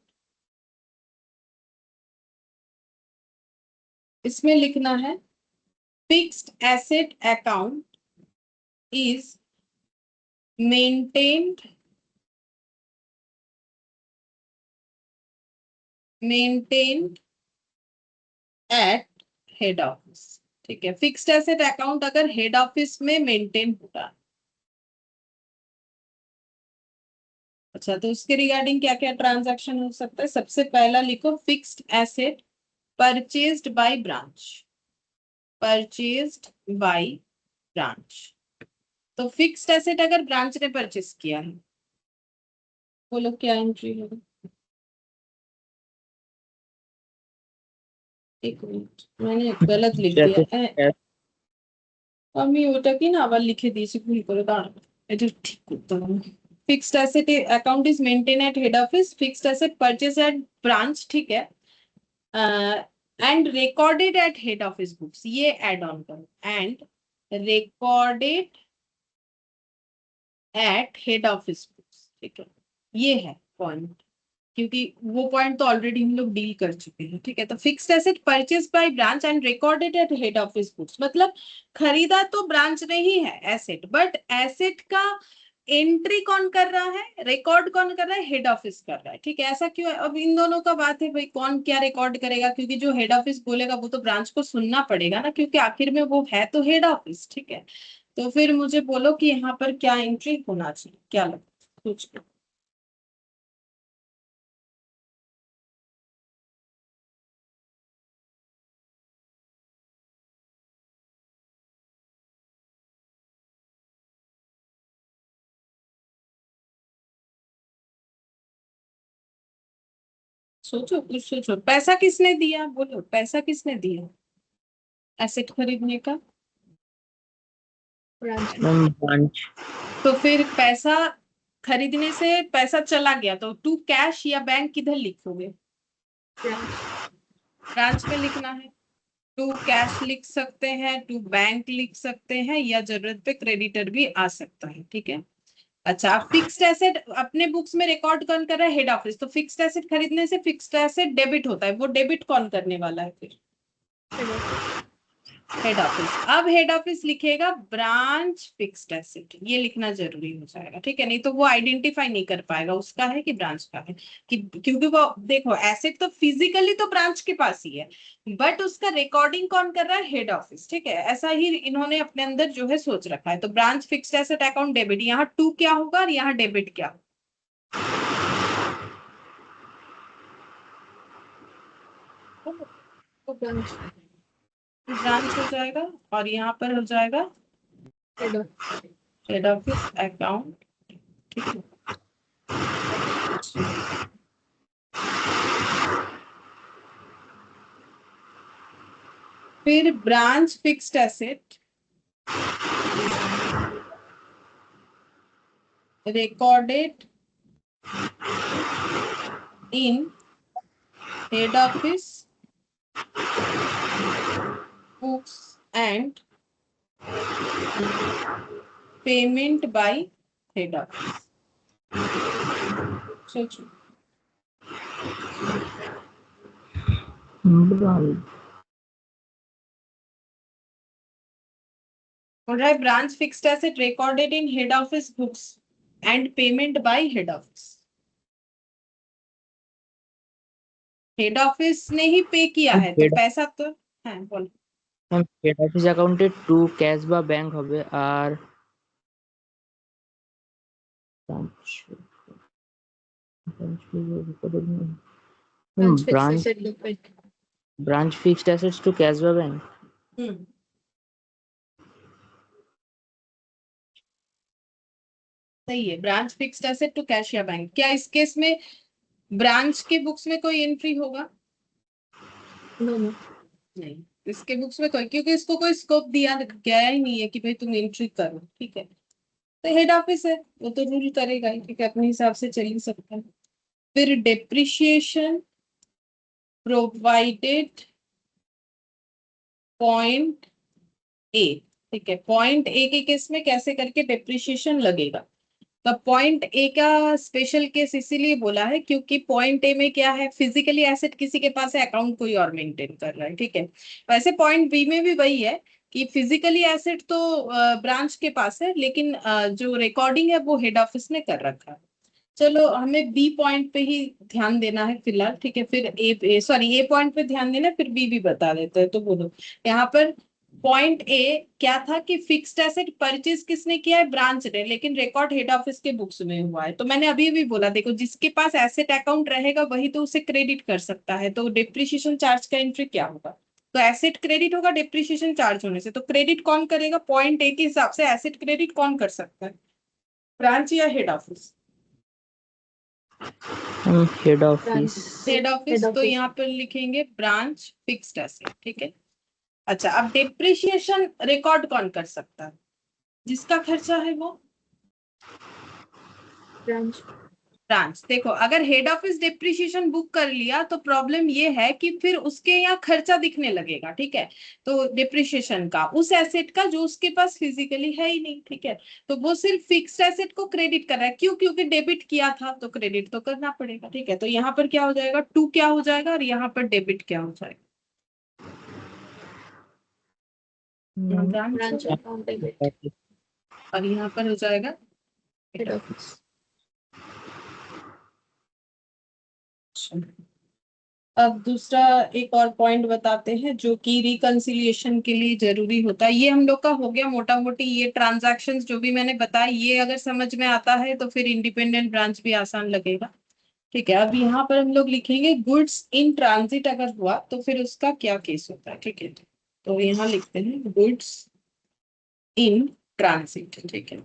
इसमें लिखना है fixed asset account is maintained eight head office, ठीक है। फिक्स्ड एसेट अकाउंट अगर हेड ऑफिस में मेंटेन होगा। अच्छा, तो उसके रिगार्डिंग क्या क्या ट्रांजैक्शन हो सकता है? सबसे पहला लिखो fixed asset purchased by branch, purchased by branch. तो फिक्स्ड एसेट अगर ब्रांच ने परचेज किया है, बोलो क्या एंट्री होगा? एक मिनट, मैंने गलत लिख दिया है। আমি ওটা কি না আবার লিখে দিয়েছি ভুল করে, দাঁড়াও এটা ঠিক করতে হবে। Fixed asset account is maintain at head office, fixed asset purchase at branch, ठीक है। And recorded at head office books, ये एड ऑन करो, and recorded at head office books, ठीक है। ये है पॉइंट, क्योंकि वो पॉइंट तो ऑलरेडी हम लोग डील कर चुके हैं, ठीक है। तो fixed asset purchase by branch and recorded at head office books, मतलब खरीदा तो ब्रांच ने ही है एसेट, बट एसेट का एंट्री कौन कर रहा है, रिकॉर्ड कौन कर रहा है? हेड ऑफिस कर रहा है, ठीक है। ऐसा क्यों है? अब इन दोनों का बात है भाई, कौन क्या रिकॉर्ड करेगा, क्योंकि जो हेड ऑफिस बोलेगा वो तो ब्रांच को सुनना पड़ेगा ना, क्योंकि आखिर में वो है तो हेड ऑफिस, ठीक है। तो फिर मुझे बोलो कि यहाँ पर क्या एंट्री होना चाहिए, क्या लगता है? सोच लो। सोचो, कुछ सोचो। पैसा किसने दिया, बोलो पैसा किसने दिया एसेट खरीदने का? ब्रांच में। Ma'am branch. तो फिर पैसा खरीदने से पैसा चला गया तो टू कैश या बैंक किधर लिखोगे? ब्रांच। ब्रांच में लिखना है। टू कैश लिख सकते हैं, टू बैंक लिख सकते हैं, या जरूरत पे क्रेडिटर भी आ सकता है, ठीक है। अच्छा, फिक्स्ड एसेट अपने बुक्स में रिकॉर्ड कौन कर रहा है? Head office. तो फिक्स्ड एसेट खरीदने से फिक्स्ड एसेट डेबिट होता है, वो डेबिट कौन करने वाला है फिर? Head office. Head office. अब हेड ऑफिस लिखेगा ब्रांच फिक्स्ड एसेट, ये लिखना जरूरी हो जाएगा, ठीक है, नहीं तो वो आइडेंटिफाई नहीं कर पाएगा उसका है कि ब्रांच का है। कि क्योंकि वो देखो एसेट तो फिजिकली तो ब्रांच के पास ही है, बट उसका रिकॉर्डिंग कौन कर रहा है? हेड ऑफिस, ठीक है। ऐसा ही इन्होंने अपने अंदर जो है सोच रखा है। तो branch fixed asset account debit, यहाँ टू क्या होगा और यहाँ डेबिट क्या? तो ब्रांच। ब्रांच हो जाएगा और यहाँ पर हो जाएगा head office. Head office account, ठीक है। फिर branch fixed asset recorded in head office books and payment by head office. सोचो। All right, branch fixed asset recorded in head office books and payment by head office. Head office ने ही पे किया है तो पैसा तो है, बोलो। হেড অফিস অ্যাকাউন্টে টু ক্যাশ বা ব্যাংক হবে আর branch fixed branch asset debit. Branch fixed assets to cash বা ব্যাংক। सही है, branch fixed asset to cash या बैंक। क्या इस केस में ब्रांच के बुक्स में कोई एंट्री होगा? No no. नहीं, इसके बुक्स में कोई, क्योंकि इसको कोई स्कोप दिया गया ही नहीं है कि भाई तुम एंट्री करो, ठीक है। तो हेड ऑफिस है, वो तो रूल करेगा ही, ठीक है, अपने हिसाब से चल ही सकता है। फिर डेप्रिशिएशन प्रोवाइडेड पॉइंट ए, ठीक है। पॉइंट ए के केस में कैसे करके डेप्रिशिएशन लगेगा? तो पॉइंट ए का स्पेशल केस इसीलिए बोला है क्योंकि पॉइंट ए में क्या है, फिजिकली एसेट किसी के पास है, अकाउंट कोई और मेंटेन कर रहा है, ठीक है। वैसे पॉइंट बी में भी वही है कि फिजिकली एसेट तो ब्रांच के पास है, लेकिन जो रिकॉर्डिंग है वो हेड ऑफिस ने कर रखा है। चलो हमें बी पॉइंट पे ही ध्यान देना है फिलहाल, ठीक है। फिर ए पॉइंट पे ध्यान देना, फिर बी भी बता देते हैं। तो बोलो यहाँ पर पॉइंट ए क्या था कि फिक्स्ड एसेट परचेज किसने किया है? ब्रांच ने, लेकिन रिकॉर्ड हेड ऑफिस के बुक्स में हुआ है। तो मैंने अभी भी बोला, देखो जिसके पास एसेट अकाउंट रहेगा वही तो उसे क्रेडिट कर सकता है। तो डिप्रिशिएशन चार्ज का एंट्री क्या होगा? तो एसेट क्रेडिट होगा डिप्रिशिएशन चार्ज होने से। तो क्रेडिट कौन करेगा? पॉइंट ए के हिसाब से एसेट क्रेडिट कौन कर सकता है, ब्रांच या head office? Head office. Head office. तो यहाँ पर लिखेंगे ब्रांच फिक्स्ड एसेट, ठीक है। अच्छा, अब डिप्रिशिएशन रिकॉर्ड कौन कर सकता है? जिसका खर्चा है वो ब्रांच। ब्रांच। देखो अगर हेड ऑफिस डिप्रिशिएशन बुक कर लिया तो प्रॉब्लम ये है कि फिर उसके यहाँ खर्चा दिखने लगेगा, ठीक है। तो डिप्रिशिएशन का उस एसेट का जो उसके पास फिजिकली है ही नहीं, ठीक है। तो वो सिर्फ फिक्स्ड एसेट को क्रेडिट कर रहा है, क्यों? क्योंकि डेबिट किया था तो क्रेडिट तो करना पड़ेगा, ठीक है। तो यहाँ पर क्या हो जाएगा? टू क्या हो जाएगा और यहाँ पर डेबिट क्या हो जाएगा? Branch account debit. और यहाँ पर हो जाएगा हेड ऑफिस। अब दूसरा एक और पॉइंट बताते हैं जो कि रिकंसिलिएशन के लिए जरूरी होता है। ये हम लोग का हो गया मोटा मोटी, ये ट्रांजैक्शंस जो भी मैंने बताया ये अगर समझ में आता है तो फिर इंडिपेंडेंट ब्रांच भी आसान लगेगा, ठीक है। अब यहाँ पर हम लोग लिखेंगे गुड्स इन ट्रांजिट अगर हुआ तो फिर उसका क्या केस होता है, ठीक है। तो यहाँ लिखते हैं गुड्स इन ट्रांजिट, ठीक है।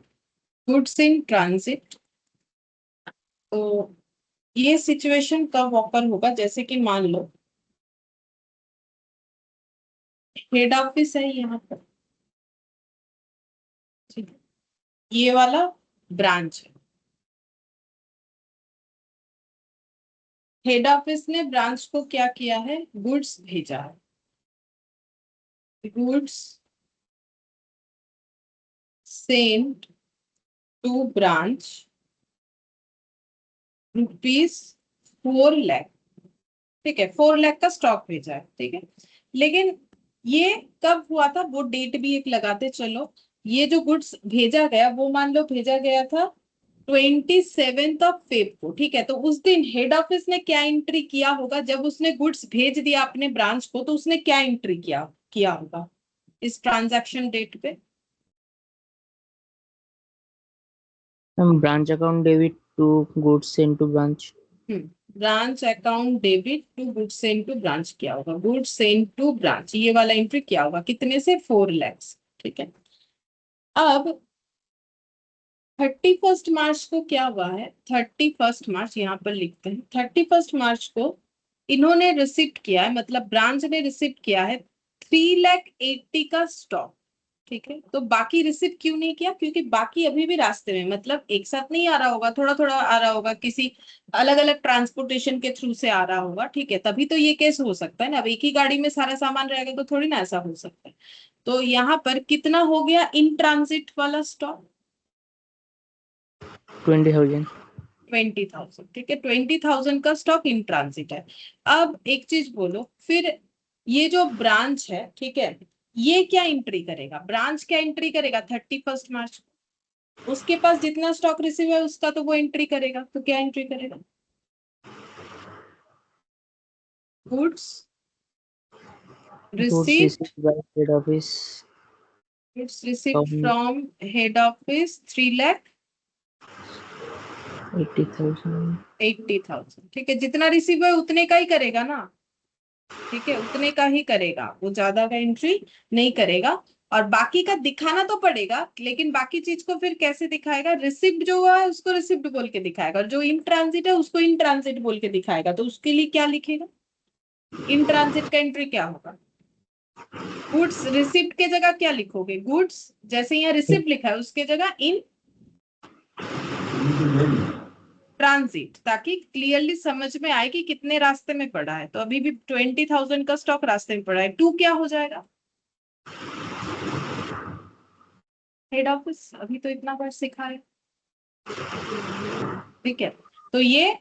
गुड्स इन ट्रांजिट, तो ये सिचुएशन कब ऑकर होगा? जैसे कि मान लो हेड ऑफिस है यहाँ पर, ठीक है, ये वाला ब्रांच है, हेड ऑफिस ने ब्रांच को क्या किया है, गुड्स भेजा है, goods sent to branch ₹4 lakh, ठीक है, 4 लाख का स्टॉक भेजा है, ठीक है। लेकिन ये कब हुआ था, वो डेट भी एक लगाते चलो। ये जो गुड्स भेजा गया वो मान लो भेजा गया था 27 को, ठीक है। तो उस दिन हेड ऑफिस ने क्या एंट्री किया होगा, जब उसने गुड्स भेज दिया अपने ब्रांच को, तो उसने क्या एंट्री किया किया होगा इस ट्रांजैक्शन डेट पे? branch account debit to goods sent to branch. Branch account debit to goods sent to branch किया होगा, गुड्स सेंट टू ब्रांच, ये वाला एंट्री किया होगा, कितने से, 4 लाख, ठीक है। अब 31 मार्च को क्या हुआ है, 31 मार्च यहाँ पर लिखते हैं, 31 मार्च को इन्होंने रिसिप्ट किया है, मतलब ब्रांच ने रिसिप्ट किया है 3,80,000 का स्टॉक, ठीक है। तो बाकी रिसिप्ट क्यों नहीं किया, क्योंकि बाकी अभी भी रास्ते में, मतलब एक साथ नहीं आ रहा होगा, थोड़ा थोड़ा आ रहा होगा, किसी अलग अलग ट्रांसपोर्टेशन के थ्रू से आ रहा होगा, ठीक है। तभी तो ये केस हो सकता है ना, अब एक ही गाड़ी में सारा सामान रहेगा तो थोड़ी ना ऐसा हो सकता है। तो यहाँ पर कितना हो गया इन ट्रांजिट वाला स्टॉक, 20,000. 20,000, ठीक है, 20,000 का स्टॉक इन ट्रांजिट है। अब एक चीज बोलो, फिर ये जो ब्रांच है, ठीक है, ये क्या एंट्री करेगा, ब्रांच क्या एंट्री करेगा 31 मार्च, उसके पास जितना स्टॉक रिसीव है उसका तो वो एंट्री करेगा, तो क्या एंट्री करेगा, goods Goods received, received by head office goods received from from head office 3,80,000, 80,000. ठीक है, जितना रिसीव है उतने का ही करेगा ना, ठीक है, उतने का ही करेगा, वो ज्यादा का एंट्री नहीं करेगा। और बाकी का दिखाना तो पड़ेगा, लेकिन बाकी चीज को फिर कैसे दिखाएगा, रिसिप्ट जो हुआ है उसको रिसिप्ट बोल के दिखाएगा, और जो इन ट्रांजिट है उसको इन ट्रांजिट बोल के दिखाएगा। तो उसके लिए क्या लिखेगा, इन ट्रांजिट का एंट्री क्या होगा, गुड्स रिसिप्ट के जगह क्या लिखोगे, गुड्स, जैसे यहाँ रिसिप्ट लिखा है उसके जगह इन ट्रांजिट, ताकि क्लियरली समझ में आए कि कितने रास्ते में पड़ा है। तो अभी भी 20,000 का स्टॉक रास्ते में पड़ा है, 2 क्या हो जाएगा, हेड ऑफिस, अभी तो इतना बार सिखा है, ठीक है। तो ये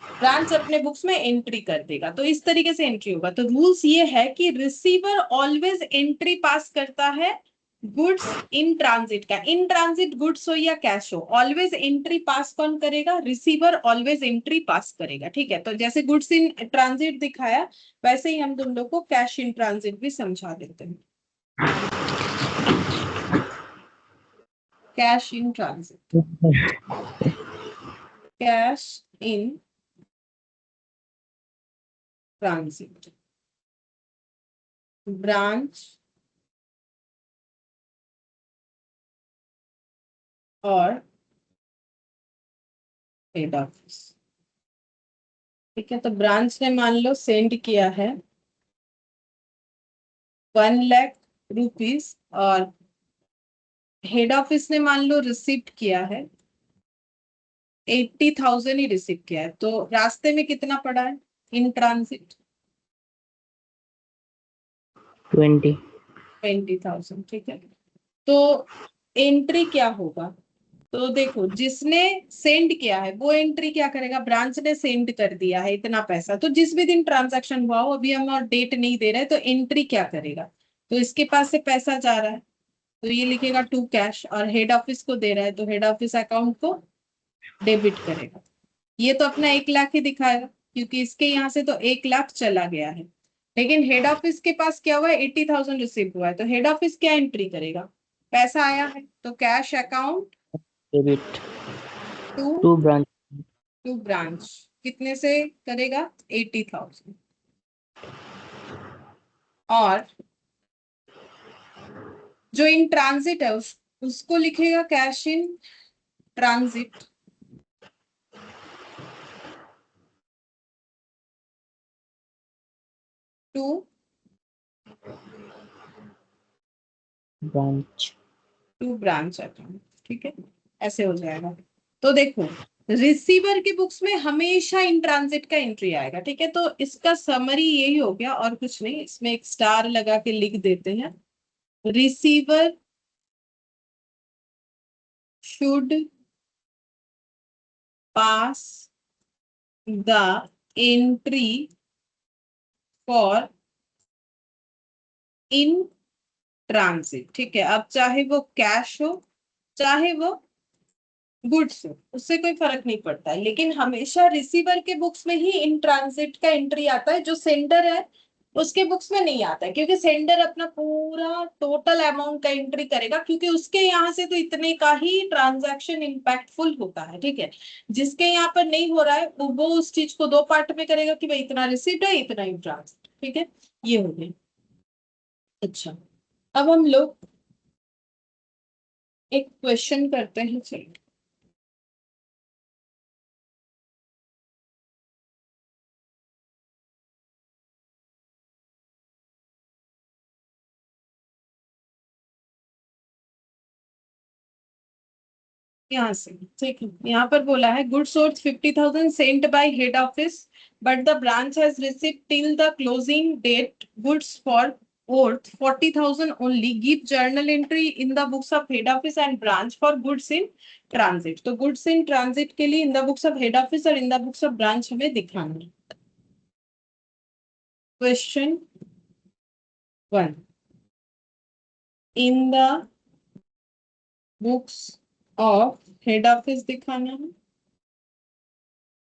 ब्रांच अपने बुक्स में एंट्री कर देगा, तो इस तरीके से एंट्री होगा। तो रूल्स ये है कि रिसीवर ऑलवेज एंट्री पास करता है गुड्स इन ट्रांजिट का, इन ट्रांजिट गुड्स हो या कैश हो, ऑलवेज एंट्री पास कौन करेगा, रिसीवर ऑलवेज एंट्री पास करेगा, ठीक है। तो जैसे गुड्स इन ट्रांजिट दिखाया, वैसे ही हम तुम लोग को कैश इन ट्रांजिट भी समझा देते हैं, cash in transit, cash in transit, branch और हेड ऑफिस, ठीक है। तो ब्रांच ने मान लो सेंड किया है 1,00,000 रुपीज, और हेड ऑफिस ने मान लो रिसीव्ड किया है 80,000 ही रिसीव किया है, तो रास्ते में कितना पड़ा है इन ट्रांजिट, 20. 20,000, ठीक है। तो एंट्री क्या होगा, तो देखो जिसने सेंड किया है वो एंट्री क्या करेगा, ब्रांच ने सेंड कर दिया है इतना पैसा, तो जिस भी दिन ट्रांजैक्शन हुआ हो, अभी हम और डेट नहीं दे रहे, तो एंट्री क्या करेगा, तो इसके पास से पैसा जा रहा है तो ये लिखेगा टू कैश, और हेड ऑफिस को दे रहा है तो हेड ऑफिस अकाउंट को डेबिट करेगा। ये तो अपना 1 लाख ही दिखाएगा, क्योंकि इसके यहाँ से तो 1 लाख चला गया है। लेकिन हेड ऑफिस के पास क्या हुआ है, 80,000 रिसीव हुआ है, तो हेड ऑफिस क्या एंट्री करेगा, पैसा आया है तो cash account Debit to to branch. To branch, कितने से करेगा 80,000, और जो इन ट्रांजिट है उसको लिखेगा cash in transit to Branch. Branch account, ठीक है, ऐसे हो जाएगा। तो देखो रिसीवर की बुक्स में हमेशा इन ट्रांजिट का एंट्री आएगा, ठीक है। तो इसका समरी यही हो गया और कुछ नहीं, इसमें एक स्टार लगा के लिख देते हैं। Receiver should pass the entry for in transit, ठीक है। अब चाहे वो कैश हो चाहे वो गुड्स हो, उससे कोई फर्क नहीं पड़ता है, लेकिन हमेशा रिसीवर के बुक्स में ही इन ट्रांजिट का एंट्री आता है, जो सेंडर है उसके बुक्स में नहीं आता है, क्योंकि सेंडर अपना पूरा टोटल अमाउंट का एंट्री करेगा, क्योंकि उसके यहाँ से तो इतने का ही ट्रांजैक्शन इम्पैक्टफुल होता है, ठीक है। जिसके यहाँ पर नहीं हो रहा है वो उस चीज को दो पार्ट में करेगा कि भाई इतना रिसीव्ड है इतना इन ट्रांजिट, ठीक है। ये हो गया। अच्छा, अब हम लोग एक क्वेश्चन करते हैं, चलिए। यहाँ से ठीक है, यहाँ पर बोला है goods worth 50,000 sent by head office but the branch has received till the closing date goods for worth 40,000 only. Give journal entry in the books of head office and branch for goods in transit. तो goods in transit के लिए in the books of head office और in the books of branch हमें दिखाना है। Question 1. In the books of head office दिखाना है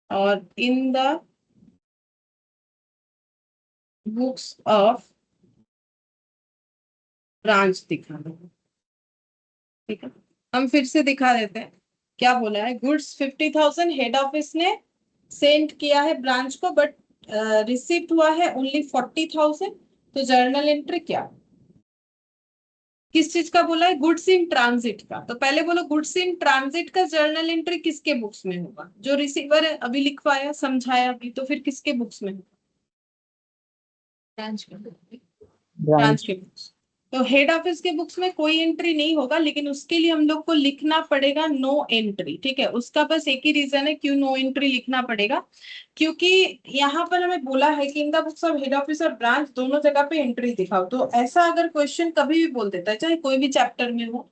और in the books of branch दिखाना है, ठीक है। हम फिर से दिखा देते हैं क्या बोला है। गुड्स 50,000 हेड ऑफिस ने सेंड किया है ब्रांच को, बट रिसीव्ड हुआ है ओनली 40,000। तो जर्नल एंट्री क्या, किस चीज का बोला है? गुड्स इन ट्रांजिट का। तो पहले बोलो गुड्स इन ट्रांजिट का जर्नल एंट्री किसके बुक्स में होगा? जो रिसीवर है, अभी लिखवाया समझाया अभी, तो फिर किसके बुक्स में होगा? ब्रांच के बुक्स। तो हेड ऑफिस के बुक्स में कोई एंट्री नहीं होगा, लेकिन उसके लिए हम लोग को लिखना पड़ेगा नो एंट्री, ठीक है। उसका बस एक ही रीजन है क्यों नो एंट्री लिखना पड़ेगा, क्योंकि यहाँ पर हमें बोला है कि इन the books of head office और ब्रांच दोनों जगह पे एंट्री दिखाओ। तो ऐसा अगर क्वेश्चन कभी भी बोल देता है, चाहे कोई भी चैप्टर में हो,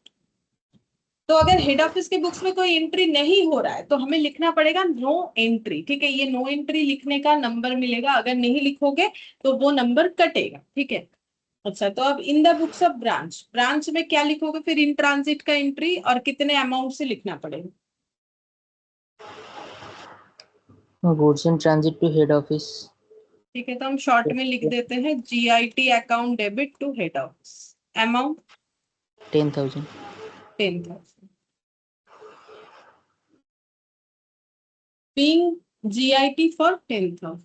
तो अगर हेड ऑफिस के बुक्स में कोई एंट्री नहीं हो रहा है तो हमें लिखना पड़ेगा नो एंट्री, ठीक है। ये नो एंट्री लिखने का नंबर मिलेगा, अगर नहीं लिखोगे तो वो नंबर कटेगा, ठीक है। अच्छा, तो अब इन the books of branch, branch में क्या लिखोगे फिर? इन ट्रांजिट का एंट्री और कितने अमाउंट से लिखना पड़ेगा? Goods in transit to head office, ठीक है, तो हम शॉर्ट में लिख देते हैं GIT account debit to head office. Amount 10,000. 10,000 being GIT for 10,000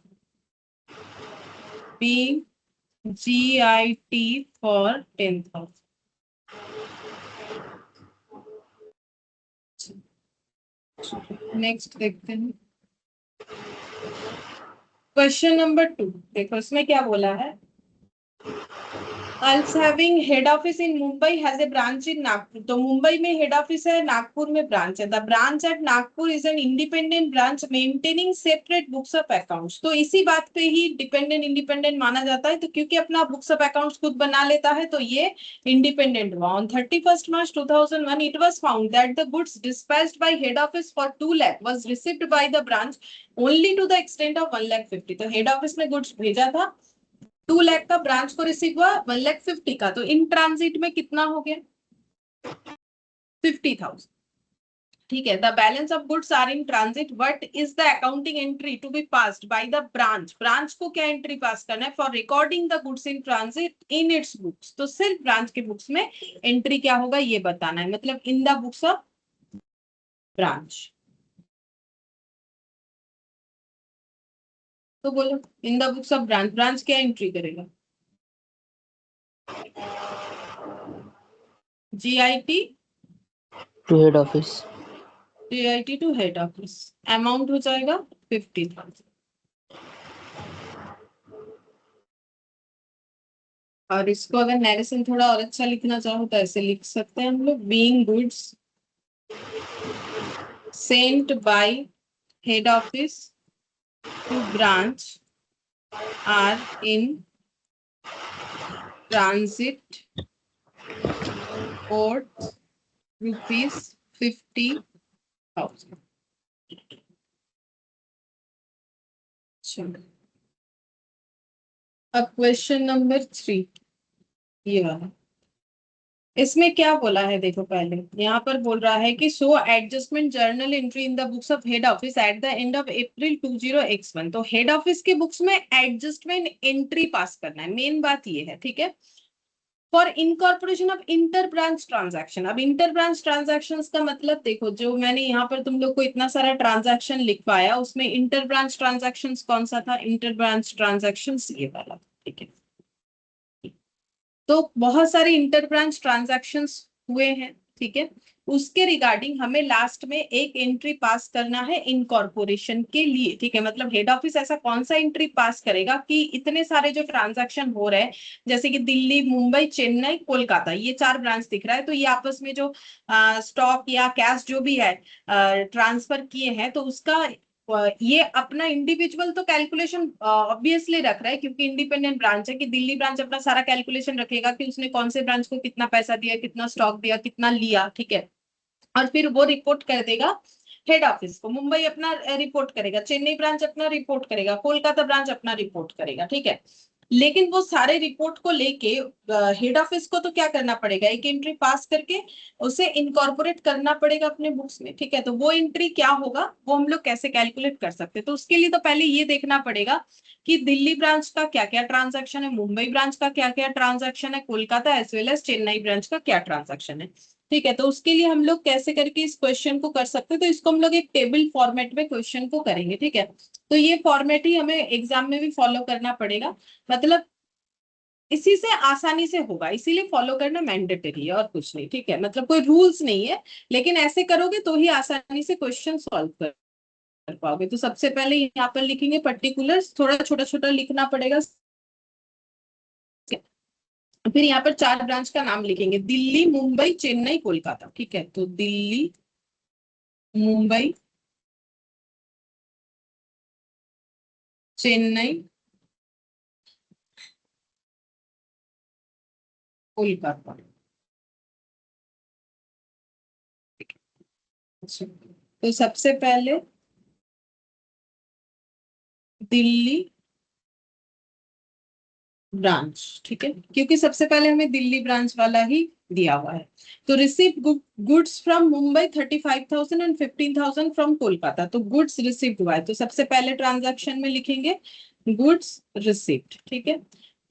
being GIT for 10,000। Next देखते हैं क्वेश्चन नंबर 2। देखो इसमें क्या बोला है। अल्स having head office in Mumbai has a branch in Nagpur. तो मुंबई में हेड ऑफिस है, नागपुर में ब्रांच है। The branch at Nagpur is an independent branch maintaining separate books of accounts. तो इसी बात पे ही डिपेंडेंट इंडिपेंडेंट माना जाता है, तो क्योंकि अपना बुक्स ऑफ अकाउंट्स खुद बना लेता है तो ये इंडिपेंडेंट हुआ। On 31st March 2001 it was found that the goods dispatched by head office for 2 lakh was received by the branch only to the extent of 1,50,000। तो हेड ऑफिस ने goods भेजा था 2 लाख का, ब्रांच को रिसीव हुआ 1,50,000 का। तो इन ट्रांजिट में कितना हो गया? 50,000, ठीक है। The balance of goods are in transit. What is the accounting entry to be passed by the branch? Branch को क्या एंट्री पास करना है? For recording the goods in transit in its books. तो सिर्फ ब्रांच के books में entry क्या होगा ये बताना है, मतलब in the books of branch. तो बोलो in the books of branch, branch क्या एंट्री करेगा? GIT to head office, GIT to head office. Amount हो जाएगा 50,000। और इसको अगर नैरेशन थोड़ा और अच्छा लिखना चाहो तो ऐसे लिख सकते हैं हम लोग, being goods sent by head office to branch are in transit worth rupees 50,000. चलो अब क्वेश्चन नंबर 3 ये वाला। इसमें क्या बोला है देखो, पहले यहाँ पर बोल रहा है कि so adjustment journal entry in the books of head office at the end of April 20x1। तो हेड ऑफिस के बुक्स में एडजस्टमेंट एंट्री पास करना है, मेन बात ये है, ठीक है। For incorporation of inter branch transaction. अब इंटर ब्रांच ट्रांजैक्शंस का मतलब देखो, जो मैंने यहाँ पर तुम लोग को इतना सारा ट्रांजैक्शन लिखवाया, उसमें इंटर ब्रांच ट्रांजैक्शंस कौन सा था? इंटर ब्रांच ट्रांजैक्शंस ये वाला, ठीक है। तो बहुत सारे इंटर ब्रांच ट्रांजैक्शंस हुए हैं, ठीक है। उसके रिगार्डिंग हमें लास्ट में एक एंट्री पास करना है इनकॉर्पोरेशन के लिए, ठीक है। मतलब हेड ऑफिस ऐसा कौन सा एंट्री पास करेगा कि इतने सारे जो ट्रांजैक्शन हो रहे हैं, जैसे कि दिल्ली, मुंबई, चेन्नई, कोलकाता, ये 4 ब्रांच दिख रहा है, तो ये आपस में जो स्टॉक या कैश जो भी है ट्रांसफर किए हैं, तो उसका ये अपना इंडिविजुअल तो कैलकुलेशन ऑब्वियसली रख रहा है, क्योंकि इंडिपेंडेंट ब्रांच है, कि दिल्ली ब्रांच अपना सारा कैलकुलेशन रखेगा कि उसने कौन से ब्रांच को कितना पैसा दिया, कितना स्टॉक दिया, कितना लिया, ठीक है। और फिर वो रिपोर्ट कर देगा हेड ऑफिस को। मुंबई अपना रिपोर्ट करेगा, चेन्नई ब्रांच अपना रिपोर्ट करेगा, कोलकाता ब्रांच अपना रिपोर्ट करेगा, ठीक है। लेकिन वो सारे रिपोर्ट को लेके हेड ऑफिस को तो क्या करना पड़ेगा, एक एंट्री पास करके उसे इनकॉर्पोरेट करना पड़ेगा अपने बुक्स में, ठीक है। तो वो एंट्री क्या होगा, वो हम लोग कैसे कैलकुलेट कर सकते हैं? तो उसके लिए तो पहले ये देखना पड़ेगा कि दिल्ली ब्रांच का क्या क्या ट्रांजैक्शन है, मुंबई ब्रांच का क्या क्या ट्रांजैक्शन है, Kolkata as well as Chennai branch का क्या ट्रांजैक्शन है, ठीक है। तो उसके लिए हम लोग कैसे करके इस क्वेश्चन को कर सकते हैं, तो इसको हम लोग एक टेबल फॉर्मेट में क्वेश्चन को करेंगे, ठीक है। तो ये फॉर्मेट ही हमें एग्जाम में भी फॉलो करना पड़ेगा, मतलब इसी से आसानी से होगा, इसीलिए फॉलो करना मैंडेटरी है और कुछ नहीं, ठीक है। मतलब कोई रूल्स नहीं है, लेकिन ऐसे करोगे तो ही आसानी से क्वेश्चन सॉल्व कर पाओगे। तो सबसे पहले यहाँ पर लिखेंगे पर्टिकुलर्स, थोड़ा छोटा छोटा लिखना पड़ेगा। फिर यहाँ पर 4 ब्रांच का नाम लिखेंगे, दिल्ली, मुंबई, चेन्नई, कोलकाता, ठीक है। तो दिल्ली, मुंबई, चेन्नई, कोलकाता। अच्छा, तो सबसे पहले दिल्ली ब्रांच, ठीक है, क्योंकि सबसे पहले हमें दिल्ली ब्रांच वाला ही दिया हुआ है। तो receive goods from Mumbai 35,000 and 15,000 from Kolkata. तो गुड्स रिसीव्ड हुआ है, तो सबसे पहले ट्रांजैक्शन में लिखेंगे गुड्स रिसीव्ड, ठीक है।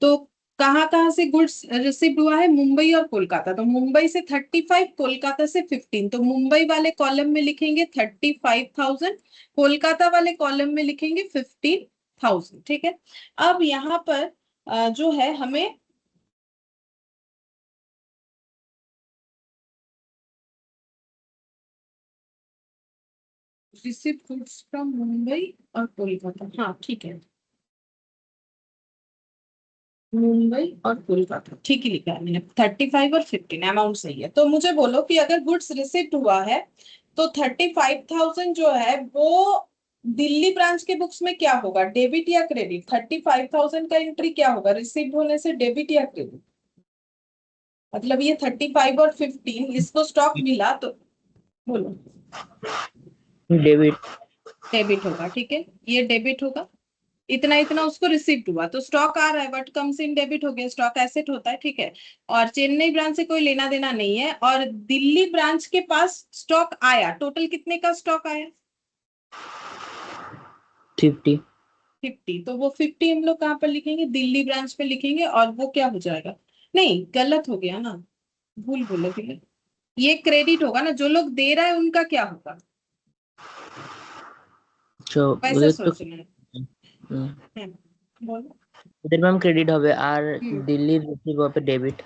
तो कहाँ कहाँ से गुड्स रिसीव्ड हुआ है? मुंबई और कोलकाता। तो मुंबई से 35, कोलकाता से 15। तो मुंबई वाले कॉलम में लिखेंगे 35,000, कोलकाता वाले कॉलम में लिखेंगे 15,000, ठीक है। अब यहाँ पर जो है हमें रिसीव गुड्स फ्रॉम मुंबई और कोलकाता, हाँ ठीक है, मुंबई और कोलकाता ठीक ही लिखा है मैंने, 35 और 15 अमाउंट सही है। तो मुझे बोलो कि अगर गुड्स रिसीव्ड हुआ है तो 35,000 जो है वो दिल्ली ब्रांच के बुक्स में क्या होगा, डेबिट या क्रेडिट? 35,000 का एंट्री क्या होगा रिसीव्ड होने से, डेबिट या क्रेडिट? मतलब ये 35 और 15 इसको स्टॉक मिला तो बोलो, डेबिट। डेबिट होगा, ठीक है, ये डेबिट होगा। इतना इतना उसको रिसीव्ड हुआ तो स्टॉक आ रहा है, बट कम्स इन डेबिट हो गया, स्टॉक एसेट होता है, ठीक है। और चेन्नई ब्रांच से कोई लेना देना नहीं है, और दिल्ली ब्रांच के पास स्टॉक आया, टोटल कितने का स्टॉक आया? 50। 50। तो वो 50 हम लोग कहाँ पर लिखेंगे? दिल्ली ब्रांच पे लिखेंगे, और वो क्या हो जाएगा, नहीं गलत हो गया ना, भूल बोले थे, ये क्रेडिट होगा ना, जो लोग दे रहा है उनका क्या होगा, जो वैसा उधर तो सोचना है। बोलो। उधर मैम क्रेडिट হবে আর हम्म দিল্লির রিসিভ হবে डेबिट।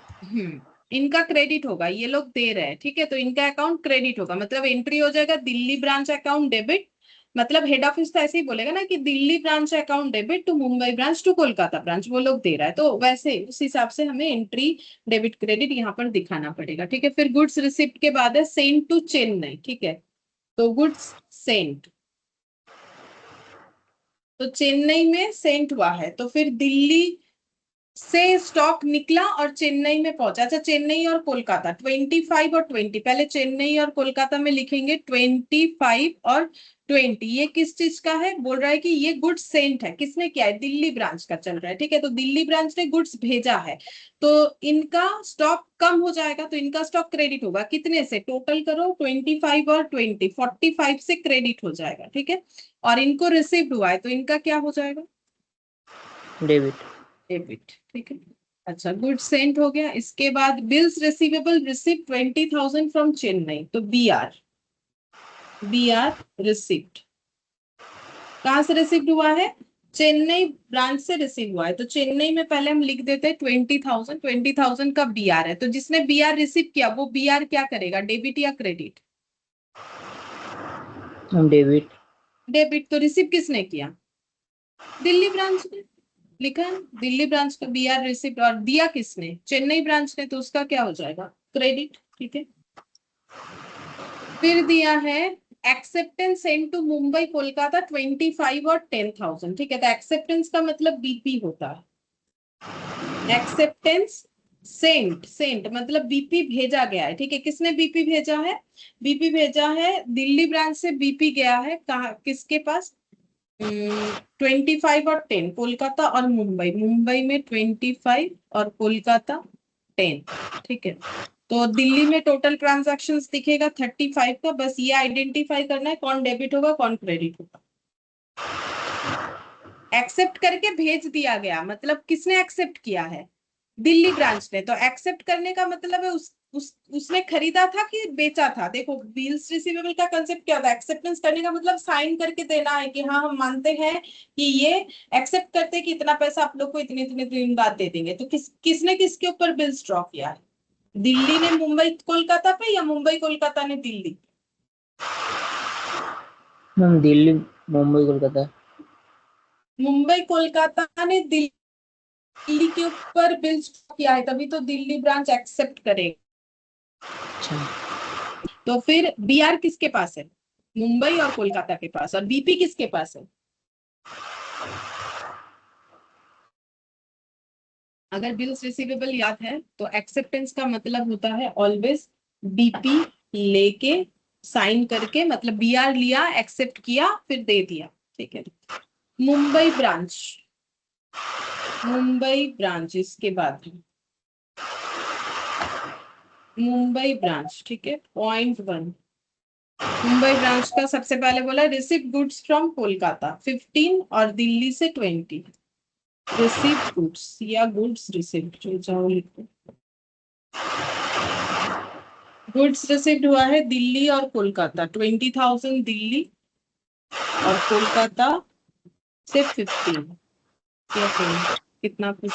इनका क्रेडिट होगा, ये लोग दे रहे हैं, ठीक है, तो इनका अकाउंट क्रेडिट होगा, मतलब एंट्री हो जाएगा दिल्ली ब्रांच अकाउंट डेबिट। मतलब हेड ऑफिस तो ऐसे ही बोलेगा ना कि Delhi branch account debit to Mumbai branch to Kolkata branch, वो लोग दे रहा है, तो वैसे उस हिसाब से हमें एंट्री डेबिट क्रेडिट यहाँ पर दिखाना पड़ेगा, ठीक है। फिर गुड्स रिसिप्ट के बाद है सेंट टू चेन्नई, ठीक है। तो गुड्स सेंट, तो चेन्नई में सेंट हुआ है, तो फिर दिल्ली से स्टॉक निकला और चेन्नई में पहुंचा। अच्छा, चेन्नई और कोलकाता 25 और 20, पहले चेन्नई और कोलकाता में लिखेंगे 25 और 20। ये किस चीज का है? बोल रहा है कि ये गुड्स सेंट है। किसने किया है? दिल्ली ब्रांच का चल रहा है, ठीक है। तो दिल्ली ब्रांच ने गुड्स भेजा है, तो इनका स्टॉक कम हो जाएगा, तो इनका स्टॉक क्रेडिट होगा। कितने से? टोटल करो 25 और 20, 45 से क्रेडिट हो जाएगा, ठीक है। और इनको रिसीव्ड हुआ है, तो इनका क्या हो जाएगा? डेबिट। डेबिट, ठीक है। अच्छा, गुड सेंट हो गया। इसके बाद bills receivable receive 20,000 from Chennai, तो बी आर रिसीव्ड। कहां से रिसीव्ड हुआ है? चेन्नई ब्रांच से रिसीव हुआ है, तो चेन्नई में पहले हम लिख देते हैं 20,000। 20,000 का बी आर है, तो जिसने बी आर रिसीव किया वो बी आर क्या करेगा? डेबिट या क्रेडिट? डेबिट। डेबिट। तो रिसीव किसने किया? दिल्ली ब्रांच ने। लिखा है दिल्ली ब्रांच का बी आर रिसिप्ट, और दिया किसने? चेन्नई ब्रांच ने, तो उसका क्या हो जाएगा? क्रेडिट, ठीक है। फिर दिया है acceptance send to Mumbai Kolkata 25 और 10,000, ठीक है। तो एक्सेप्टेंस का मतलब बीपी होता है। एक्सेप्टेंस सेंट मतलब बीपी भेजा गया है, ठीक है। किसने बीपी भेजा है? बीपी भेजा है, दिल्ली ब्रांच से बीपी गया है, कहा, किसके पास? 25 और 10, कोलकाता और मुंबई। मुंबई में 25 और कोलकाता 10, ठीक है। तो दिल्ली में टोटल ट्रांजैक्शंस दिखेगा 35 का। बस ये आइडेंटिफाई करना है कौन डेबिट होगा कौन क्रेडिट होगा। एक्सेप्ट करके भेज दिया गया, मतलब किसने एक्सेप्ट किया है? दिल्ली ब्रांच ने। तो एक्सेप्ट करने का मतलब है उसने खरीदा था कि बेचा था। देखो, बिल्स रिसीवेबल का कंसेप्ट क्या होता है? एक्सेप्टेंस करने का मतलब साइन करके देना है कि हाँ हम मानते हैं कि ये, एक्सेप्ट करते हैं कि इतना पैसा आप लोग को इतने इतने दिन बाद दे देंगे। तो किसने किसके ऊपर बिल्स ड्रॉ किया है? दिल्ली ने मुंबई कोलकाता पे, या मुंबई कोलकाता ने दिल्ली? मैम दिल्ली मुंबई कोलकाता। मुंबई कोलकाता ने दिल्ली के ऊपर बिल्स किया है, तभी तो दिल्ली ब्रांच एक्सेप्ट करेगा। अच्छा। तो फिर बीआर किसके पास है? मुंबई और कोलकाता के पास। और बीपी किसके पास है? अगर बिल्स रिसीवेबल याद है तो एक्सेप्टेंस का मतलब होता है ऑलवेज बीपी लेके साइन करके, मतलब बीआर लिया, एक्सेप्ट किया, फिर दे दिया, ठीक है। मुंबई ब्रांच, मुंबई ब्रांच इसके बाद मुंबई ब्रांच, ठीक है। .1 मुंबई ब्रांच का सबसे पहले बोला रिसीव गुड्स फ्रॉम कोलकाता 15 और दिल्ली से 20। रिसीव गुड्स या गुड्स रिसीव्ड, जो चाहो लिखो। गुड्स रिसीव्ड हुआ है दिल्ली और कोलकाता, 20,000 दिल्ली और कोलकाता से 15 या 20, कितना कुछ।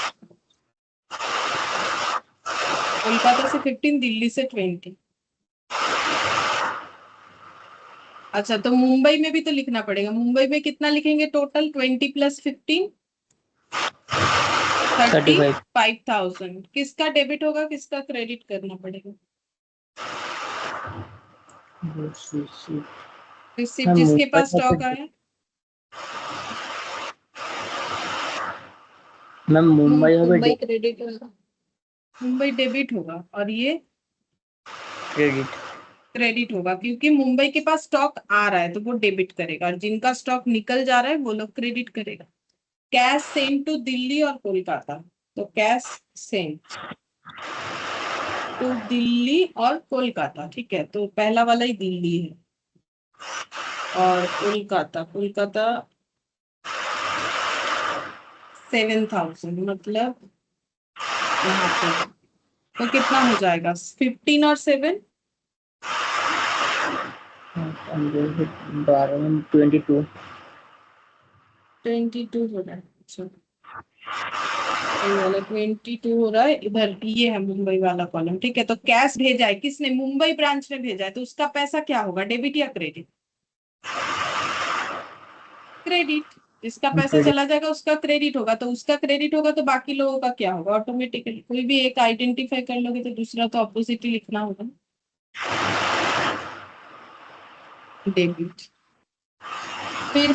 कोलकाता से 15, दिल्ली से 20। अच्छा, तो मुंबई में भी तो लिखना पड़ेगा। मुंबई में कितना लिखेंगे? टोटल 20 + 15 35। 35,000। किसका डेबिट होगा किसका क्रेडिट करना पड़ेगा? रिसिप्ट जिसके पास स्टॉक आया। मैम मुंबई मुंबई क्रेडिट होगा। मुंबई डेबिट होगा और ये क्रेडिट। क्रेडिट होगा, क्योंकि मुंबई के पास स्टॉक आ रहा है तो वो डेबिट करेगा, और जिनका स्टॉक निकल जा रहा है वो लोग क्रेडिट करेगा। कैश सेंड टू दिल्ली और कोलकाता, तो कैश सेंड टू दिल्ली और कोलकाता, ठीक है। तो पहला वाला ही दिल्ली है, और कोलकाता 7,000, मतलब यहाँ पे। तो कितना हो जाएगा? 15 और 7, 22। 22 हो रहा है। अच्छा, मुंबई वाला 22 हो रहा है इधर। ये है मुंबई वाला कॉलम, ठीक है। तो कैश भेजा है किसने? मुंबई ब्रांच ने भेजा है, तो उसका पैसा क्या होगा? डेबिट या क्रेडिट? क्रेडिट। जिसका पैसा क्रेडिट। चला जाएगा उसका क्रेडिट होगा, तो उसका क्रेडिट होगा तो बाकी लोगों का क्या होगा? ऑटोमेटिकली कोई भी एक आइडेंटिफाई कर लोगे तो दूसरा तो अपोजिट ही लिखना होगा। डेबिट। फिर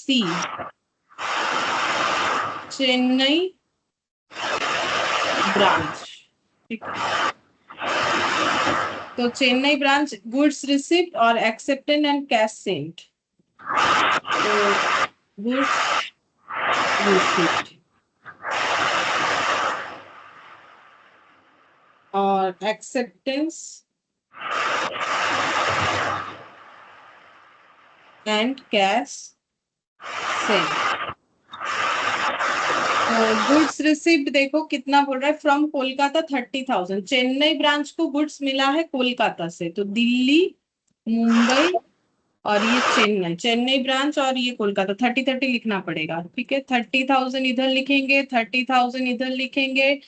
सी चेन्नई ब्रांच, ठीक है। तो चेन्नई ब्रांच गुड्स रिसिप्ट और एक्सेप्टेंस एंड कैश सेंट, तो गुड्स रिसिप्ट और एक्सेप्टेंस एंड कैश सेंट। तो गुड्स रिसिप्ट देखो कितना बोल रहा है, फ्रॉम कोलकाता 30,000। चेन्नई ब्रांच को गुड्स मिला है कोलकाता से, तो दिल्ली, मुंबई और ये चेन्नई, चेन्नई ब्रांच और ये कोलकाता, 30-30 लिखना पड़ेगा, ठीक है। 30,000 इधर लिखेंगे, 30,000 इधर लिखेंगे।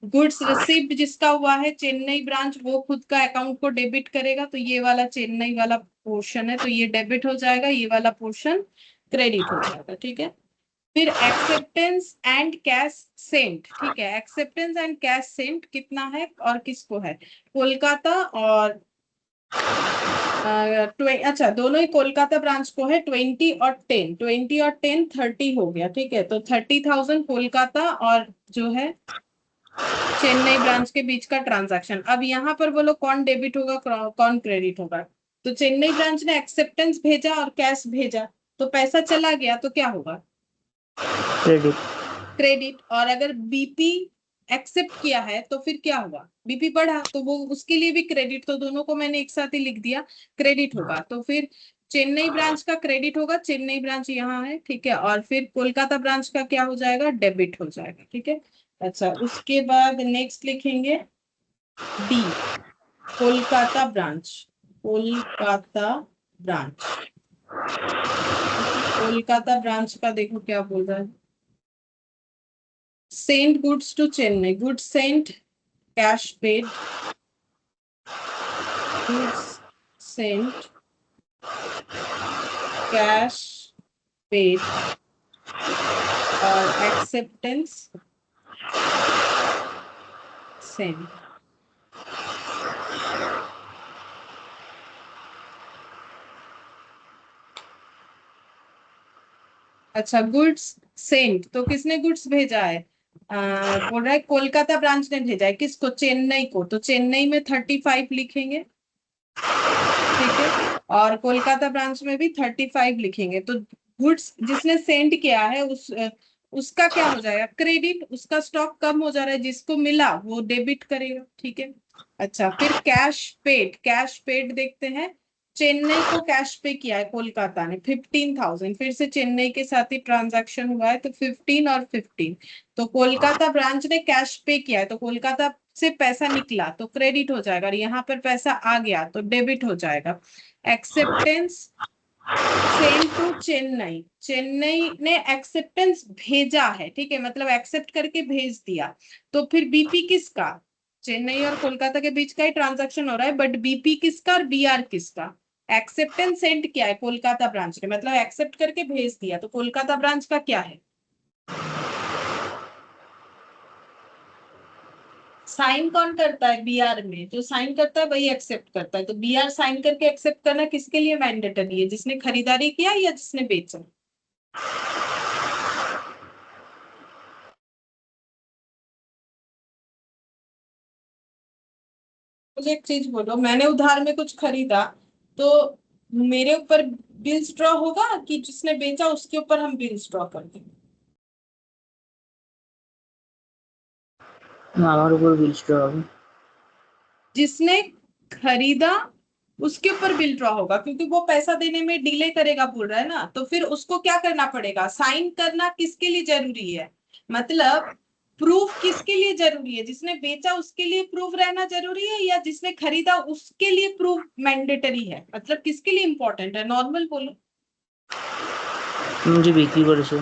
गुड्स रिसिप्ट जिसका हुआ है चेन्नई ब्रांच, वो खुद का अकाउंट को डेबिट करेगा, तो ये वाला चेन्नई वाला पोर्शन है, तो ये डेबिट हो जाएगा, ये वाला पोर्शन क्रेडिट हो जाएगा, ठीक है। फिर एक्सेप्टेंस एंड कैश सेंट, ठीक है। एक्सेप्टेंस एंड कैश सेंट कितना है और किसको है, कोलकाता और अच्छा दोनों ही कोलकाता ब्रांच को है। 20 और 10, 20 और 10 30 हो गया, ठीक है। तो 30,000 कोलकाता और जो है चेन्नई ब्रांच के बीच का ट्रांजैक्शन। अब यहाँ पर बोलो कौन डेबिट होगा कौन क्रेडिट होगा। तो चेन्नई ब्रांच ने एक्सेप्टेंस भेजा और कैश भेजा, तो पैसा चला गया, तो क्या होगा, क्रेडिट। क्रेडिट। और अगर बीपी एक्सेप्ट किया है तो फिर क्या हुआ, बीपी बढ़ा तो वो उसके लिए भी क्रेडिट, तो दोनों को मैंने एक साथ ही लिख दिया, क्रेडिट होगा। तो फिर चेन्नई ब्रांच का क्रेडिट होगा, चेन्नई ब्रांच यहाँ है, ठीक है। और फिर कोलकाता ब्रांच का क्या हो जाएगा, डेबिट हो जाएगा, ठीक है। अच्छा उसके बाद नेक्स्ट लिखेंगे D, Kolkata branch, Kolkata branch, Kolkata branch का देखो क्या बोल रहा है, sent goods to Chennai, goods sent, cash paid, goods sent, cash paid और acceptance sent। अच्छा गुड्स सेंट, तो किसने गुड्स भेजा है, बोल रहा है कोलकाता ब्रांच ने भेजा है, किसको, चेन्नई को, तो चेन्नई में 35 लिखेंगे, ठीक है। और कोलकाता ब्रांच में भी 35 लिखेंगे। तो गुड्स जिसने सेंड किया है उसका क्या हो जाएगा, क्रेडिट, उसका स्टॉक कम हो जा रहा है, जिसको मिला वो डेबिट करेगा, ठीक है। अच्छा फिर कैश पेड, कैश पेड देखते हैं, चेन्नई को कैश पे किया है कोलकाता ने 15,000, फिर से चेन्नई के साथ ही ट्रांजैक्शन हुआ है, तो 15 और 15, तो कोलकाता ब्रांच ने कैश पे किया है, तो कोलकाता से पैसा निकला तो क्रेडिट हो जाएगा, और यहाँ पर पैसा आ गया तो डेबिट हो जाएगा। Acceptance send to Chennai, Chennai ने एक्सेप्टेंस भेजा है, ठीक है, मतलब एक्सेप्ट करके भेज दिया, तो फिर बीपी किसका, चेन्नई और कोलकाता के बीच का ही ट्रांजैक्शन हो रहा है, बट बीपी किसका और बीआर किसका, एक्सेप्टेंस सेंड किया है कोलकाता ब्रांच ने, मतलब एक्सेप्ट करके भेज दिया, तो कोलकाता ब्रांच का क्या है, साइन कौन करता है बीआर में, जो साइन करता है वही एक्सेप्ट करता है, तो बीआर साइन करके एक्सेप्ट करना किसके लिए मैंडेटरी है, जिसने खरीदारी किया या जिसने बेचा। मुझे एक चीज बोलो, मैंने उधार में कुछ खरीदा तो मेरे ऊपर बिल्स ड्रॉ होगा कि जिसने बेचा उसके ऊपर हम बिल्स ड्रॉ कर देंगे, আমার উপর বিল ड्रॉ হবে। जिसने खरीदा उसके ऊपर बिल ड्रॉ होगा, क्योंकि वो पैसा देने में डिले करेगा बोल रहा है ना, तो फिर उसको क्या करना पड़ेगा, साइन करना किसके लिए जरूरी है, मतलब प्रूफ किसके लिए जरूरी है, जिसने बेचा उसके लिए प्रूफ रहना जरूरी है या जिसने खरीदा उसके लिए प्रूफ मैंडेटरी है, मतलब किसके लिए इंपॉर्टेंट है, नॉर्मल बोलो। मुझे बिक्री করেছে।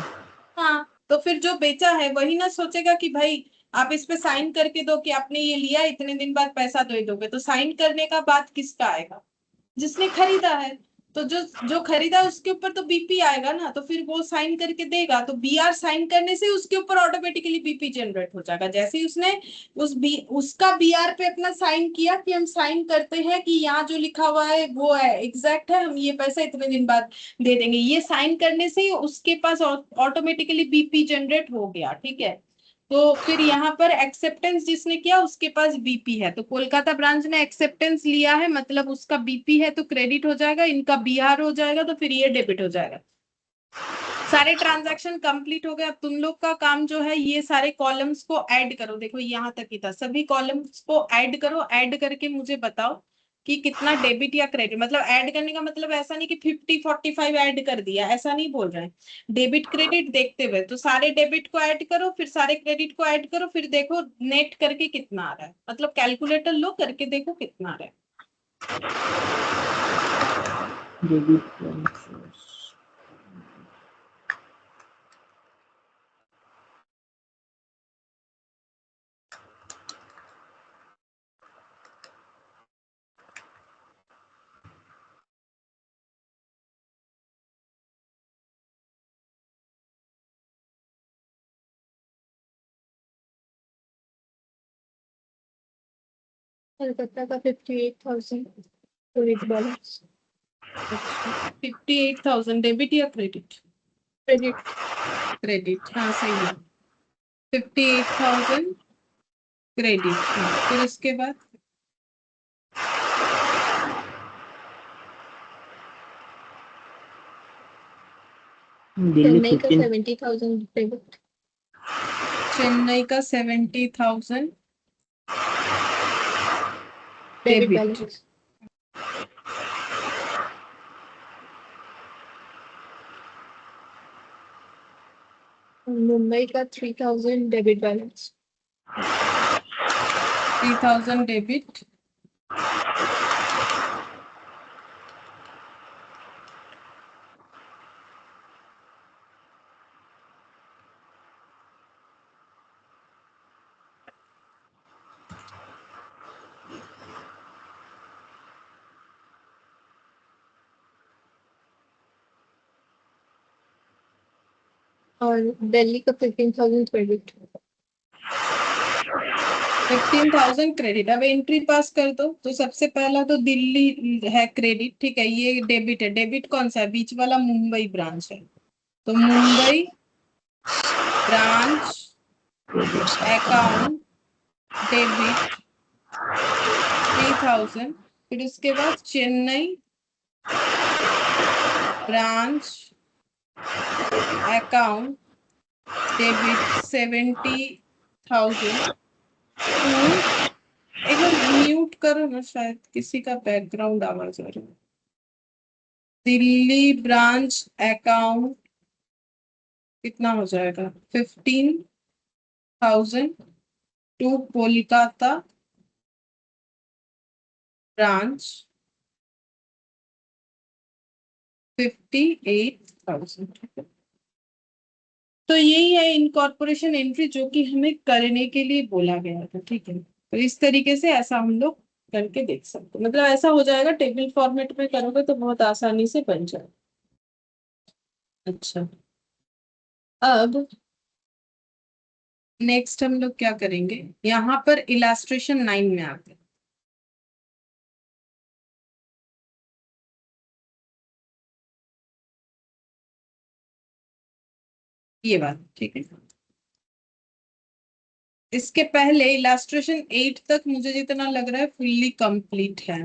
हाँ तो फिर जो बेचा है वही ना सोचेगा कि भाई आप इस पे साइन करके दो कि आपने ये लिया, इतने दिन बाद पैसा दे दोगे, तो साइन करने का बात किसका आएगा, जिसने खरीदा है। तो जो खरीदा उसके ऊपर तो बीपी आएगा ना, तो फिर वो साइन करके देगा, तो बीआर साइन करने से उसके ऊपर ऑटोमेटिकली बीपी जनरेट हो जाएगा। जैसे ही उसने उसका बीआर पे अपना साइन किया कि हम साइन करते हैं कि यहाँ जो लिखा हुआ है वो है एग्जैक्ट है, हम ये पैसा इतने दिन बाद दे देंगे, ये साइन करने से ही उसके पास ऑटोमेटिकली बीपी जनरेट हो गया। ठीक है, तो फिर यहाँ पर एक्सेप्टेंस जिसने किया उसके पास बीपी है, तो कोलकाता ब्रांच ने एक्सेप्टेंस लिया है, मतलब उसका बीपी है तो क्रेडिट हो जाएगा, इनका बीआर हो जाएगा, तो फिर ये डेबिट हो जाएगा। सारे ट्रांजैक्शन कंप्लीट हो गए। अब तुम लोग का काम जो है ये सारे कॉलम्स को ऐड करो। देखो यहाँ तक ही था, सभी कॉलम्स को ऐड करो, ऐड करके मुझे बताओ कि कितना डेबिट या क्रेडिट। मतलब ऐड करने का मतलब ऐसा नहीं कि 50 45 ऐड कर दिया, ऐसा नहीं बोल रहे हैं। डेबिट क्रेडिट देखते हुए, तो सारे डेबिट को ऐड करो, फिर सारे क्रेडिट को ऐड करो, फिर देखो नेट करके कितना आ रहा है। मतलब कैलकुलेटर लो, करके देखो कितना आ रहा है। Debit transverse. कलकत्ता का 58,000 क्रेडिट बैलेंस। 58,000 डेबिट या क्रेडिट? क्रेडिट। क्रेडिट, हाँ सही है। 58,000 क्रेडिट, हाँ। फिर उसके बाद दिल्ली चेन्नई का 15। 70,000 डेबिट। चेन्नई का 70,000 डेबिट डेबिट। बैलेंस। मुंबई का 3,000 डेबिट बैलेंस। 3,000 डेबिट। और दिल्ली का 15,000 क्रेडिट। 15,000 क्रेडिट। अब एंट्री पास कर दो। तो सबसे पहला तो दिल्ली है क्रेडिट, ठीक है, ये डेबिट है। डेबिट कौन सा है? बीच वाला मुंबई ब्रांच है, तो मुंबई ब्रांच अकाउंट डेबिट 3,000। फिर उसके बाद Chennai branch account debit 70,000 to, एक बार म्यूट करो ना, शायद किसी का बैकग्राउंड आवाज आ रहा है। दिल्ली ब्रांच अकाउंट कितना हो जाएगा? 15,000 टू कोलकाता ब्रांच 58,000। तो यही है इनकॉर्पोरेशन एंट्री जो कि हमें करने के लिए बोला गया था। ठीक है, तो इस तरीके से ऐसा हम लोग करके देख सकते हैं। मतलब ऐसा हो जाएगा, टेबल फॉर्मेट में करोगे तो बहुत आसानी से बन जाएगा। अच्छा, अब नेक्स्ट हम लोग क्या करेंगे, यहाँ पर इलास्ट्रेशन 9 में आते हैं। ये बात ठीक है। इसके पहले इलास्ट्रेशन 8 तक मुझे जितना लग रहा है फुल्ली कंप्लीट है।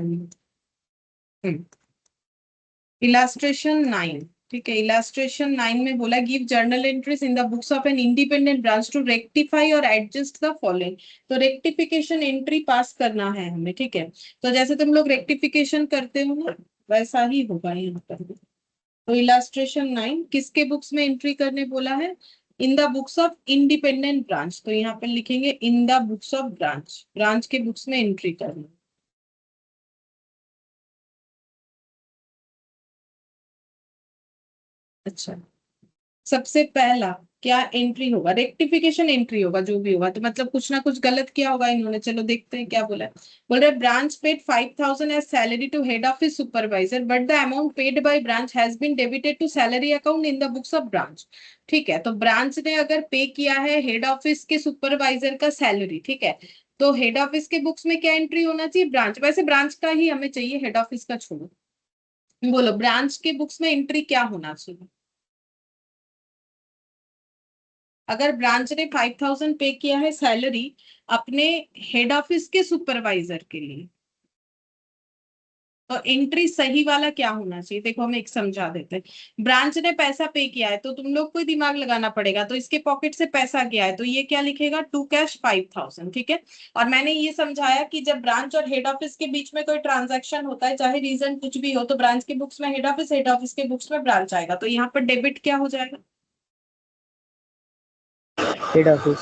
इलास्ट्रेशन 9, ठीक है। इलास्ट्रेशन 9 में बोला give journal entries in the books of an independent branch to rectify और एडजस्ट द फॉलोइंग। तो रेक्टिफिकेशन एंट्री पास करना है हमें, ठीक है। तो जैसे तुम लोग रेक्टिफिकेशन करते हो ना, वैसा ही होगा यहाँ पर। तो इलास्ट्रेशन 9 किसके बुक्स में एंट्री करने बोला है? इन the books of independent branch. तो यहाँ पर लिखेंगे इन the books of branch, branch के बुक्स में एंट्री करना। अच्छा, सबसे पहला क्या एंट्री होगा, रेक्टिफिकेशन एंट्री होगा जो भी होगा, तो मतलब कुछ ना कुछ गलत किया होगा इन्होंने। चलो देखते हैं क्या बोला है। बोल रहे branch paid 5,000 as salary to head office supervisor but the amount paid by branch has been debited to salary account in the books of branch. ठीक है, तो ब्रांच ने अगर पे किया है हेड ऑफिस के सुपरवाइजर का सैलरी, ठीक है, तो हेड ऑफिस के बुक्स में क्या एंट्री होना चाहिए, ब्रांच, वैसे ब्रांच का ही हमें चाहिए, हेड ऑफिस का छोड़ो। बोलो ब्रांच के बुक्स में एंट्री क्या होना चाहिए। अगर ब्रांच ने 5,000 पे किया है सैलरी अपने हेड ऑफिस के सुपरवाइजर के लिए, तो एंट्री सही वाला क्या होना चाहिए, देखो हम एक समझा देते हैं। ब्रांच ने पैसा पे किया है तो तुम लोग को ही दिमाग लगाना पड़ेगा, तो इसके पॉकेट से पैसा गया है तो ये क्या लिखेगा, टू कैश 5,000। ठीक है, और मैंने ये समझाया कि जब ब्रांच और हेड ऑफिस के बीच में कोई ट्रांजैक्शन होता है, चाहे रीजन कुछ भी हो, तो ब्रांच के बुक्स में हेड ऑफिस, हेड ऑफिस के बुक्स में ब्रांच आएगा, तो यहाँ पर डेबिट क्या हो जाएगा, हेड ऑफिस।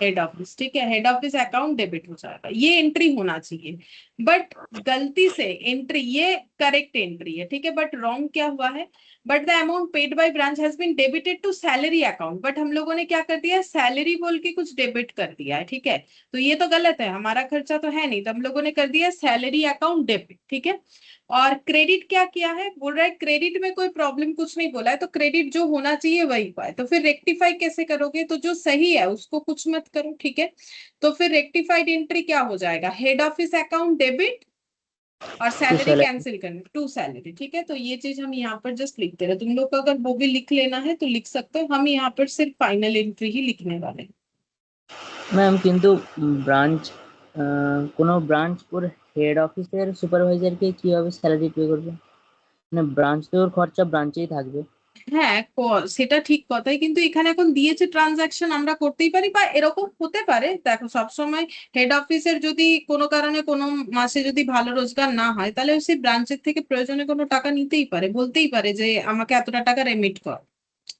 Head office. ठीक है, हेड ऑफिस अकाउंट डेबिट हो जाएगा, ये एंट्री होना चाहिए। बट गलती से एंट्री, ये करेक्ट एंट्री है, ठीक है, बट रॉन्ग क्या हुआ है, but the amount paid by branch has been debited to salary account, but हम लोगों ने क्या कर दिया, सैलरी बोल के कुछ डेबिट कर दिया है। ठीक है, तो ये तो गलत है, हमारा खर्चा तो है नहीं, तो हम लोगों ने कर दिया सैलरी अकाउंट डेबिट। ठीक है, और क्रेडिट क्या किया है, बोल रहा है क्रेडिट में कोई प्रॉब्लम कुछ नहीं बोला है, तो क्रेडिट जो होना चाहिए वही हुआ है, तो फिर रेक्टिफाई कैसे करोगे, तो जो सही है उसको कुछ मत करो। ठीक है, तो फिर रेक्टिफाइड एंट्री क्या हो जाएगा, हेड ऑफिस अकाउंट डेबिट और टू सैलरी सैलरी। कैंसिल करनी, टू सैलरी। ठीक है, तो ये चीज हम यहाँ पर जस्ट लिखते रहे, तुम लोग को अगर वो भी लिख लेना है तो लिख सकते हो, हम यहाँ पर सिर्फ फाइनल एंट्री ही लिखने वाले हैं। ম্যাম কিন্তু ব্রাঞ্চ কোনো ব্রাঞ্চ ওর হেড অফিসের সুপারভাইজারকে কিভাবে স্যালারি পে করবে? মানে ব্রাঞ্চ তো ওর খরচা ব্রাঞ্চেই থাকবে। হ্যাঁ, সেটা ঠিক কথাই, কিন্তু এখানে এখন দিয়েছে ট্রানজাকশন আমরা করতেই পারি, বা এরকম হতে পারে, দেখো সবসময় হেড অফিসের যদি কোনো কারণে কোনো মাসে যদি ভালো রোজগার না হয়, তাহলে সেই ব্রাঞ্চের থেকে প্রয়োজনে কোনো টাকা নিতেই পারে, বলতেই পারে যে আমাকে এতটা টাকা রেমিট কর।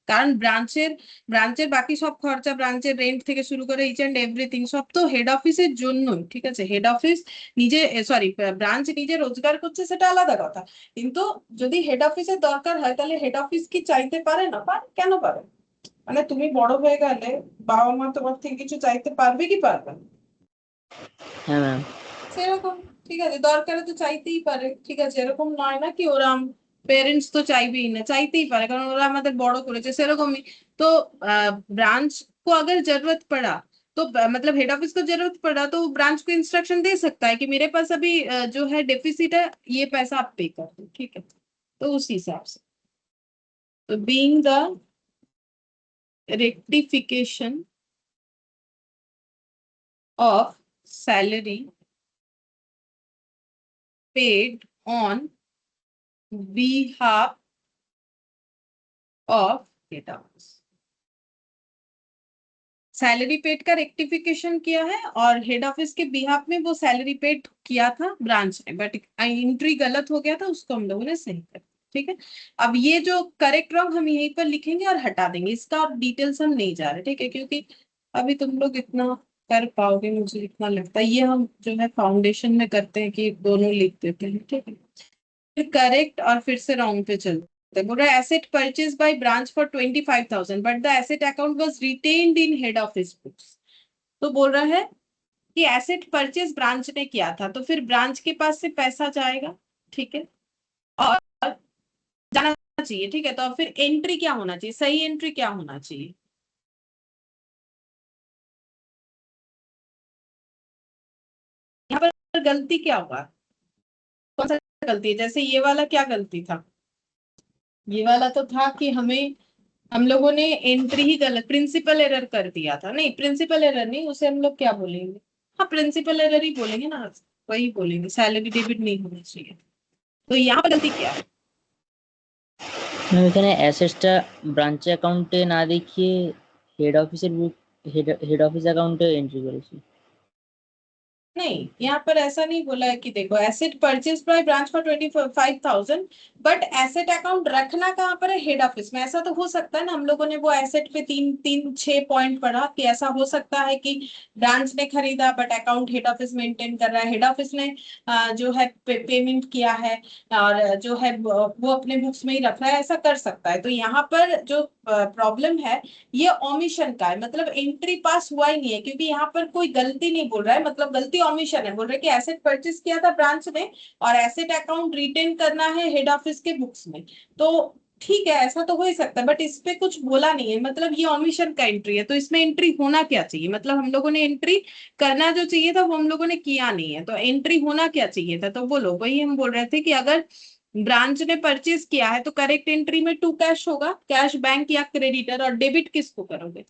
কারণ ব্রাঞ্চের বাকি সব খরচা, ব্রাঞ্চের রেন্ট থেকে শুরু করে ইচ এন্ড এভরিথিং সব তো হেড অফিসের জন্যই। ঠিক আছে, হেড অফিস নিজে, সরি, ব্রাঞ্চ নিজে রোজগার করছে সেটা আলাদা কথা, কিন্তু যদি হেড অফিসের দরকার হয় তাহলে হেড অফিস কি চাইতে পারে না, পারে, কেন পারে, মানে তুমি বড় হয়ে গেলে বাবা মা তোমার থেকে কিছু চাইতে পারবে কি পারবে না? হ্যাঁ ম্যাম। সেরকম, ঠিক আছে, দরকারে তো চাইতেই পারে। ঠিক আছে, এরকম নয় না কি ওরা, পেরেন্টস তো চাইবেই না, চাইতেই পারে কারণ ওরা আমাদের বড় করেছে, সেরকমই। तो ब्रांच को अगर जरूरत पड़ा तो मतलब हेड ऑफिस को जरूरत पड़ा तो ब्रांच को इंस्ट्रक्शन दे सकता है कि मेरे पास अभी जो है डेफिसिट है, ये पैसा आप पे कर दो। ठीक है, तो उस हिसाब से, तो being the rectification of salary paid on behalf of head office, salary paid का रेक्टिफिकेशन किया है और हेड ऑफिस के बिहाफ में वो सैलरी पेड किया था ब्रांच ने, बट एंट्री गलत हो गया था, उसको हम लोगों ने सही कर। ठीक है, अब ये जो करेक्ट रॉन्ग हम यहीं पर लिखेंगे और हटा देंगे, इसका और डिटेल्स हम नहीं जा रहे। ठीक है, क्योंकि अभी तुम लोग इतना कर पाओगे मुझे इतना लगता है, ये हम जो है फाउंडेशन में करते हैं कि दोनों लिख देते हैं। ठीक है, फिर करेक्ट और फिर से रॉन्ग पे चलते हैं। बोल रहा है asset purchase by branch for 25,000 but the asset account was retained in head office books. तो बोल रहा है कि एसेट परचेज ब्रांच ने किया था तो फिर ब्रांच के पास से पैसा जाएगा। ठीक है, और जाना चाहिए। ठीक है, तो फिर एंट्री क्या होना चाहिए, सही एंट्री क्या होना चाहिए, यहाँ पर गलती क्या हुआ, कौन सा गलती है, जैसे ये वाला क्या गलती था, ये वाला तो था कि हम लोगों ने एंट्री ही गलत, प्रिंसिपल एरर कर दिया था, नहीं प्रिंसिपल एरर नहीं, उसे हम लोग क्या बोलेंगे, हाँ प्रिंसिपल एरर ही बोलेंगे ना, वही बोलेंगे, सैलरी डेबिट नहीं होना चाहिए। तो यहाँ पर गलती क्या है, ম্যাম এখানে অ্যাসেটসটা ব্রাঞ্চ অ্যাকাউন্টে না দেখিয়ে হেড অফিসের বুক হেড অফিস অ্যাকাউন্টে এন্ট্রি করেছি। नहीं, यहाँ पर ऐसा नहीं बोला है कि देखो asset purchase by branch for 25,000, but asset account रखना कहाँ पर है? हेड ऑफिस में। ऐसा तो हो सकता है ना, हम लोगों ने वो एसेट पे 3-6 पॉइंट पढ़ा कि ऐसा हो सकता है कि ब्रांच ने खरीदा but account head office maintain कर रहा है, हेड ऑफिस ने जो है पेमेंट किया है और जो है वो अपने बुक्स में ही रख रहा है, ऐसा कर सकता है। तो यहाँ पर जो प्रॉब्लम है ये ओमिशन का है, मतलब एंट्री पास हुआ ही नहीं है, क्योंकि यहाँ पर कोई गलती नहीं बोल रहा है, मतलब गलती ओमिशन है। बोल रहे कि एसेट परचेज किया था ब्रांच ने और एसेट अकाउंट रिटेन करना है हेड ऑफिस के बुक्स में। तो ठीक है, ऐसा तो हो ही सकता है, बट इस पे कुछ बोला नहीं है, मतलब ये ओमिशन का एंट्री है। तो इसमें एंट्री होना क्या चाहिए? मतलब हम लोगों ने एंट्री करना जो चाहिए था वो हम लोगों ने किया नहीं है, तो एंट्री होना क्या चाहिए था? तो बोलो, वही हम बोल रहे थे कि अगर ब्रांच ने परचेज किया है तो करेक्ट एंट्री में टू कैश होगा, कैश बैंक या क्रेडिटर, और डेबिट किसको करोगे?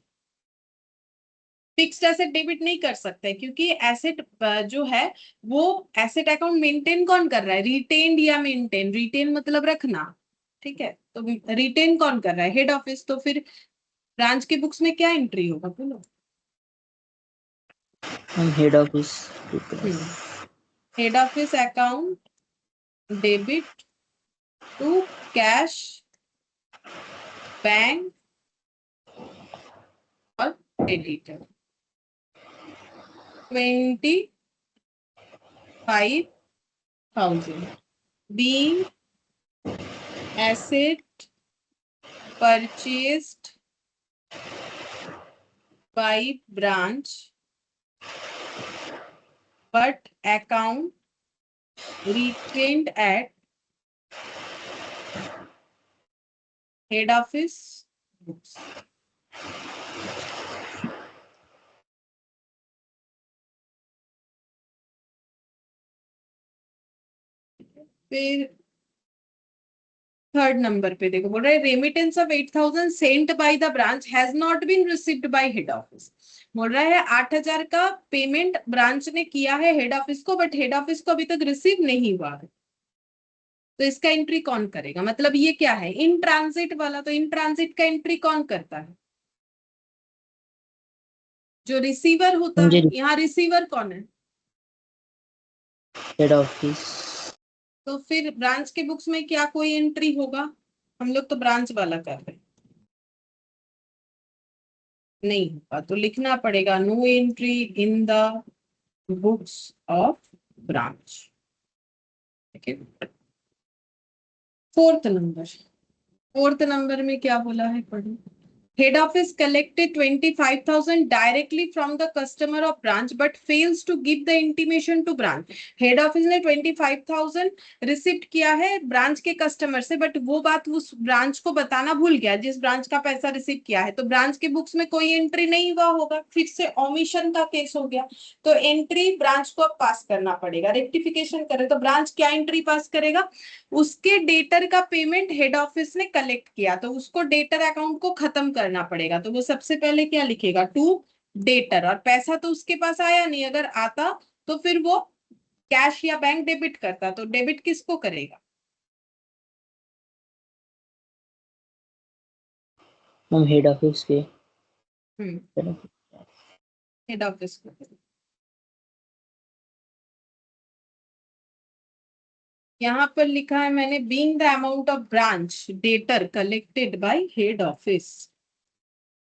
फिक्स्ड एसेट डेबिट नहीं कर सकते, क्योंकि एसेट जो है वो एसेट अकाउंट मेंटेन कौन कर रहा है? रिटेन या मेंटेन, रिटेन मतलब रखना, ठीक है? तो रिटेन कौन कर रहा है? Head office. तो फिर ब्रांच के बुक्स में क्या एंट्री होगा बोलो? Ma'am head office head office account debit to cash bank और creditor 25,000 being asset purchased by branch but account retained at head office books. फिर थर्ड नंबर पे देखो, बोल रहे remittance of 8,000 sent by the branch has not been received by head office. बोल रहा है 8,000 का पेमेंट ब्रांच ने किया है हेड ऑफिस को, बट हेड ऑफिस को अभी तक रिसीव नहीं हुआ है। तो इसका एंट्री कौन करेगा? मतलब ये क्या है? इन ट्रांजिट वाला। तो इन ट्रांजिट का एंट्री कौन करता है? जो रिसीवर होता मुझे है। यहाँ रिसीवर कौन है? Head office. तो फिर ब्रांच के बुक्स में क्या कोई एंट्री होगा? हम लोग तो ब्रांच वाला कर रहे हैं, नहीं होगा। तो लिखना पड़ेगा no entry in the books of branch. ठीक है। फोर्थ नंबर में क्या बोला है पढ़ो। Head office collected 25,000 directly from the customer of branch but fails to give the intimation to branch. Head office ने 25,000 रिसिप्ट किया है ब्रांच के कस्टमर से, बट वो बात उस ब्रांच को बताना भूल गया जिस ब्रांच का पैसा रिसीव किया है। तो ब्रांच के बुक्स में कोई एंट्री नहीं हुआ होगा, फिर से ओमिशन का केस हो गया। तो एंट्री ब्रांच को अब पास करना पड़ेगा। रेक्टिफिकेशन करे तो ब्रांच क्या एंट्री पास करेगा? उसके डेटर का पेमेंट हेड ऑफिस ने कलेक्ट किया, तो उसको डेटर अकाउंट को खत्म करना पड़ेगा। तो वो सबसे पहले क्या लिखेगा? To debtor. और पैसा तो उसके पास आया नहीं, अगर आता तो फिर वो कैश या बैंक डेबिट करता। तो डेबिट किसको करेगा? मैम हेड ऑफिस के। हेड ऑफिस को। यहाँ पर लिखा है मैंने, being the amount of branch debtor collected by head office,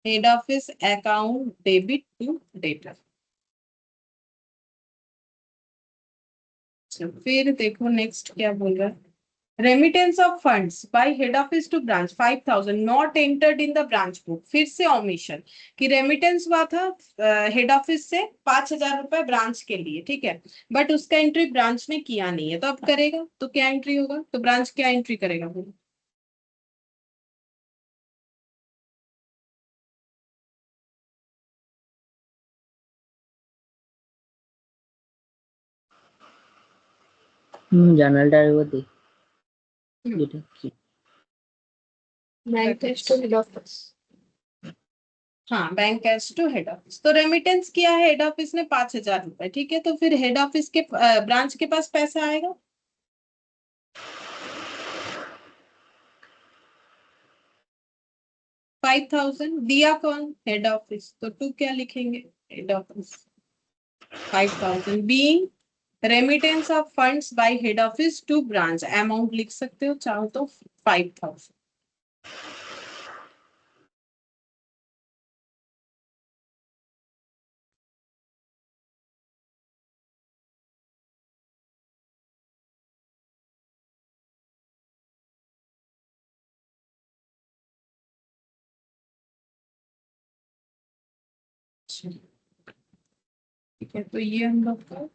head office account debit to debtor. फिर देखो नेक्स्ट क्या बोल रहा है। Remittance of funds by head office to branch 5,000 not entered in the branch book. फिर से omission कि remittance हुआ था हेड ऑफिस से 5,000 रुपए ब्रांच के लिए, ठीक है, बट उसका एंट्री ब्रांच ने किया नहीं है। तो अब करेगा तो क्या एंट्री होगा? तो ब्रांच क्या एंट्री करेगा बोलो? जनरल डायरी वो देख हम्म, ये ठीक। Bank cash to head office. हाँ, bank cash to head office. तो रेमिटेंस किया है हेड ऑफिस ने 5,000 रुपए, ठीक है, तो फिर हेड ऑफिस के ब्रांच के पास पैसा आएगा। 5,000 दिया कौन? Head office. तो टू क्या लिखेंगे? Head office. 5,000 being remittance of funds by head office to branch, amount लिख सकते हो चाहो तो 5,000. ठीक है, तो ये हम लोग का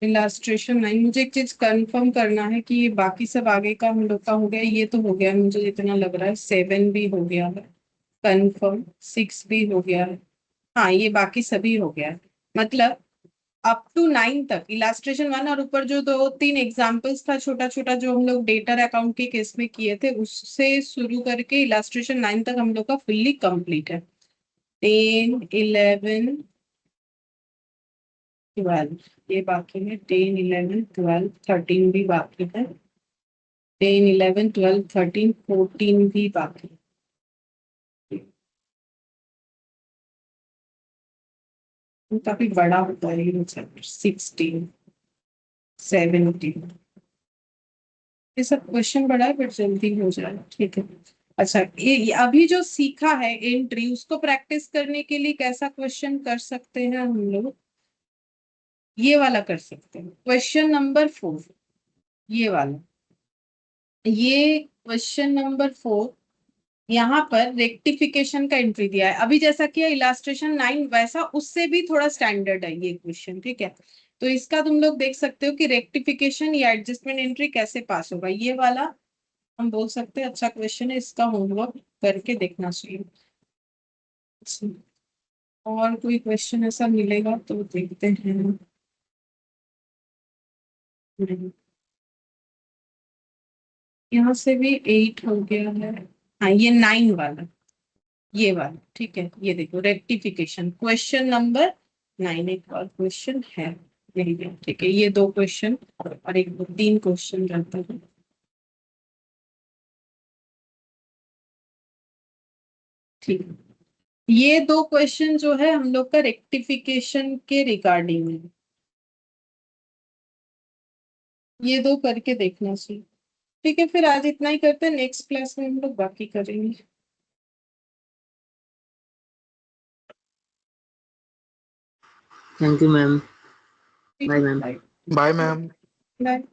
इलास्ट्रेशन नहीं. मुझे एक चीज कंफर्म करना है कि ये बाकी सब आगे का हम लोग का हो गया. ये तो हो गया मुझे जितना लग रहा है. 7 भी हो गया है कंफर्म. 6 भी हो गया है. हाँ, ये बाकी सभी हो गया है. मतलब अप टू 9 तक इलास्ट्रेशन 1, और ऊपर जो 2-3 एग्जाम्पल्स था छोटा छोटा जो हम लोग डेटर अकाउंट के केस में किए थे, उससे शुरू करके इलास्ट्रेशन 9 तक हम लोग का फुल्ली कंप्लीट है. 10, 11, 12 ये बाकी है. 10, 11, 12, 13 भी बाकी है. 10, 11, 12, 13, 14 भी बाकी है. काफी बड़ा होता है ये चैप्टर. 16, 17 ये सब क्वेश्चन बड़ा है, बट जल्दी हो जाए. ठीक है. अच्छा, ये अभी जो सीखा है एंट्री, उसको प्रैक्टिस करने के लिए कैसा क्वेश्चन कर सकते हैं हम लोग? ये वाला कर सकते हैं. क्वेश्चन नंबर 4, ये वाला. ये क्वेश्चन नंबर 4, यहाँ पर रेक्टिफिकेशन का एंट्री दिया है. अभी जैसा किया इलास्ट्रेशन 9, वैसा उससे भी थोड़ा स्टैंडर्ड है ये क्वेश्चन. ठीक है, तो इसका तुम लोग देख सकते हो कि रेक्टिफिकेशन या एडजस्टमेंट एंट्री कैसे पास होगा. ये वाला हम बोल सकते हैं अच्छा क्वेश्चन है, इसका होमवर्क करके देखना चाहिए. अच्छा, और कोई क्वेश्चन ऐसा मिलेगा तो देखते हैं. नहीं, यहाँ से भी 8 हो गया है. हाँ, ये 9 वाला, ये वाला. ठीक है, ये देखो रेक्टिफिकेशन क्वेश्चन नंबर 9 एक और क्वेश्चन है. यही है. ठीक है, ये 2 क्वेश्चन और एक 3 क्वेश्चन रहता है. ठीक है, ये 2 क्वेश्चन जो है हम लोग का रेक्टिफिकेशन के रिगार्डिंग है. ये 2 करके देखना चाहिए. ठीक है, फिर आज इतना ही करते हैं. नेक्स्ट क्लास में हम लोग बाकी करेंगे. Thank you ma'am. Bye ma'am. Bye. Bye ma'am. Bye.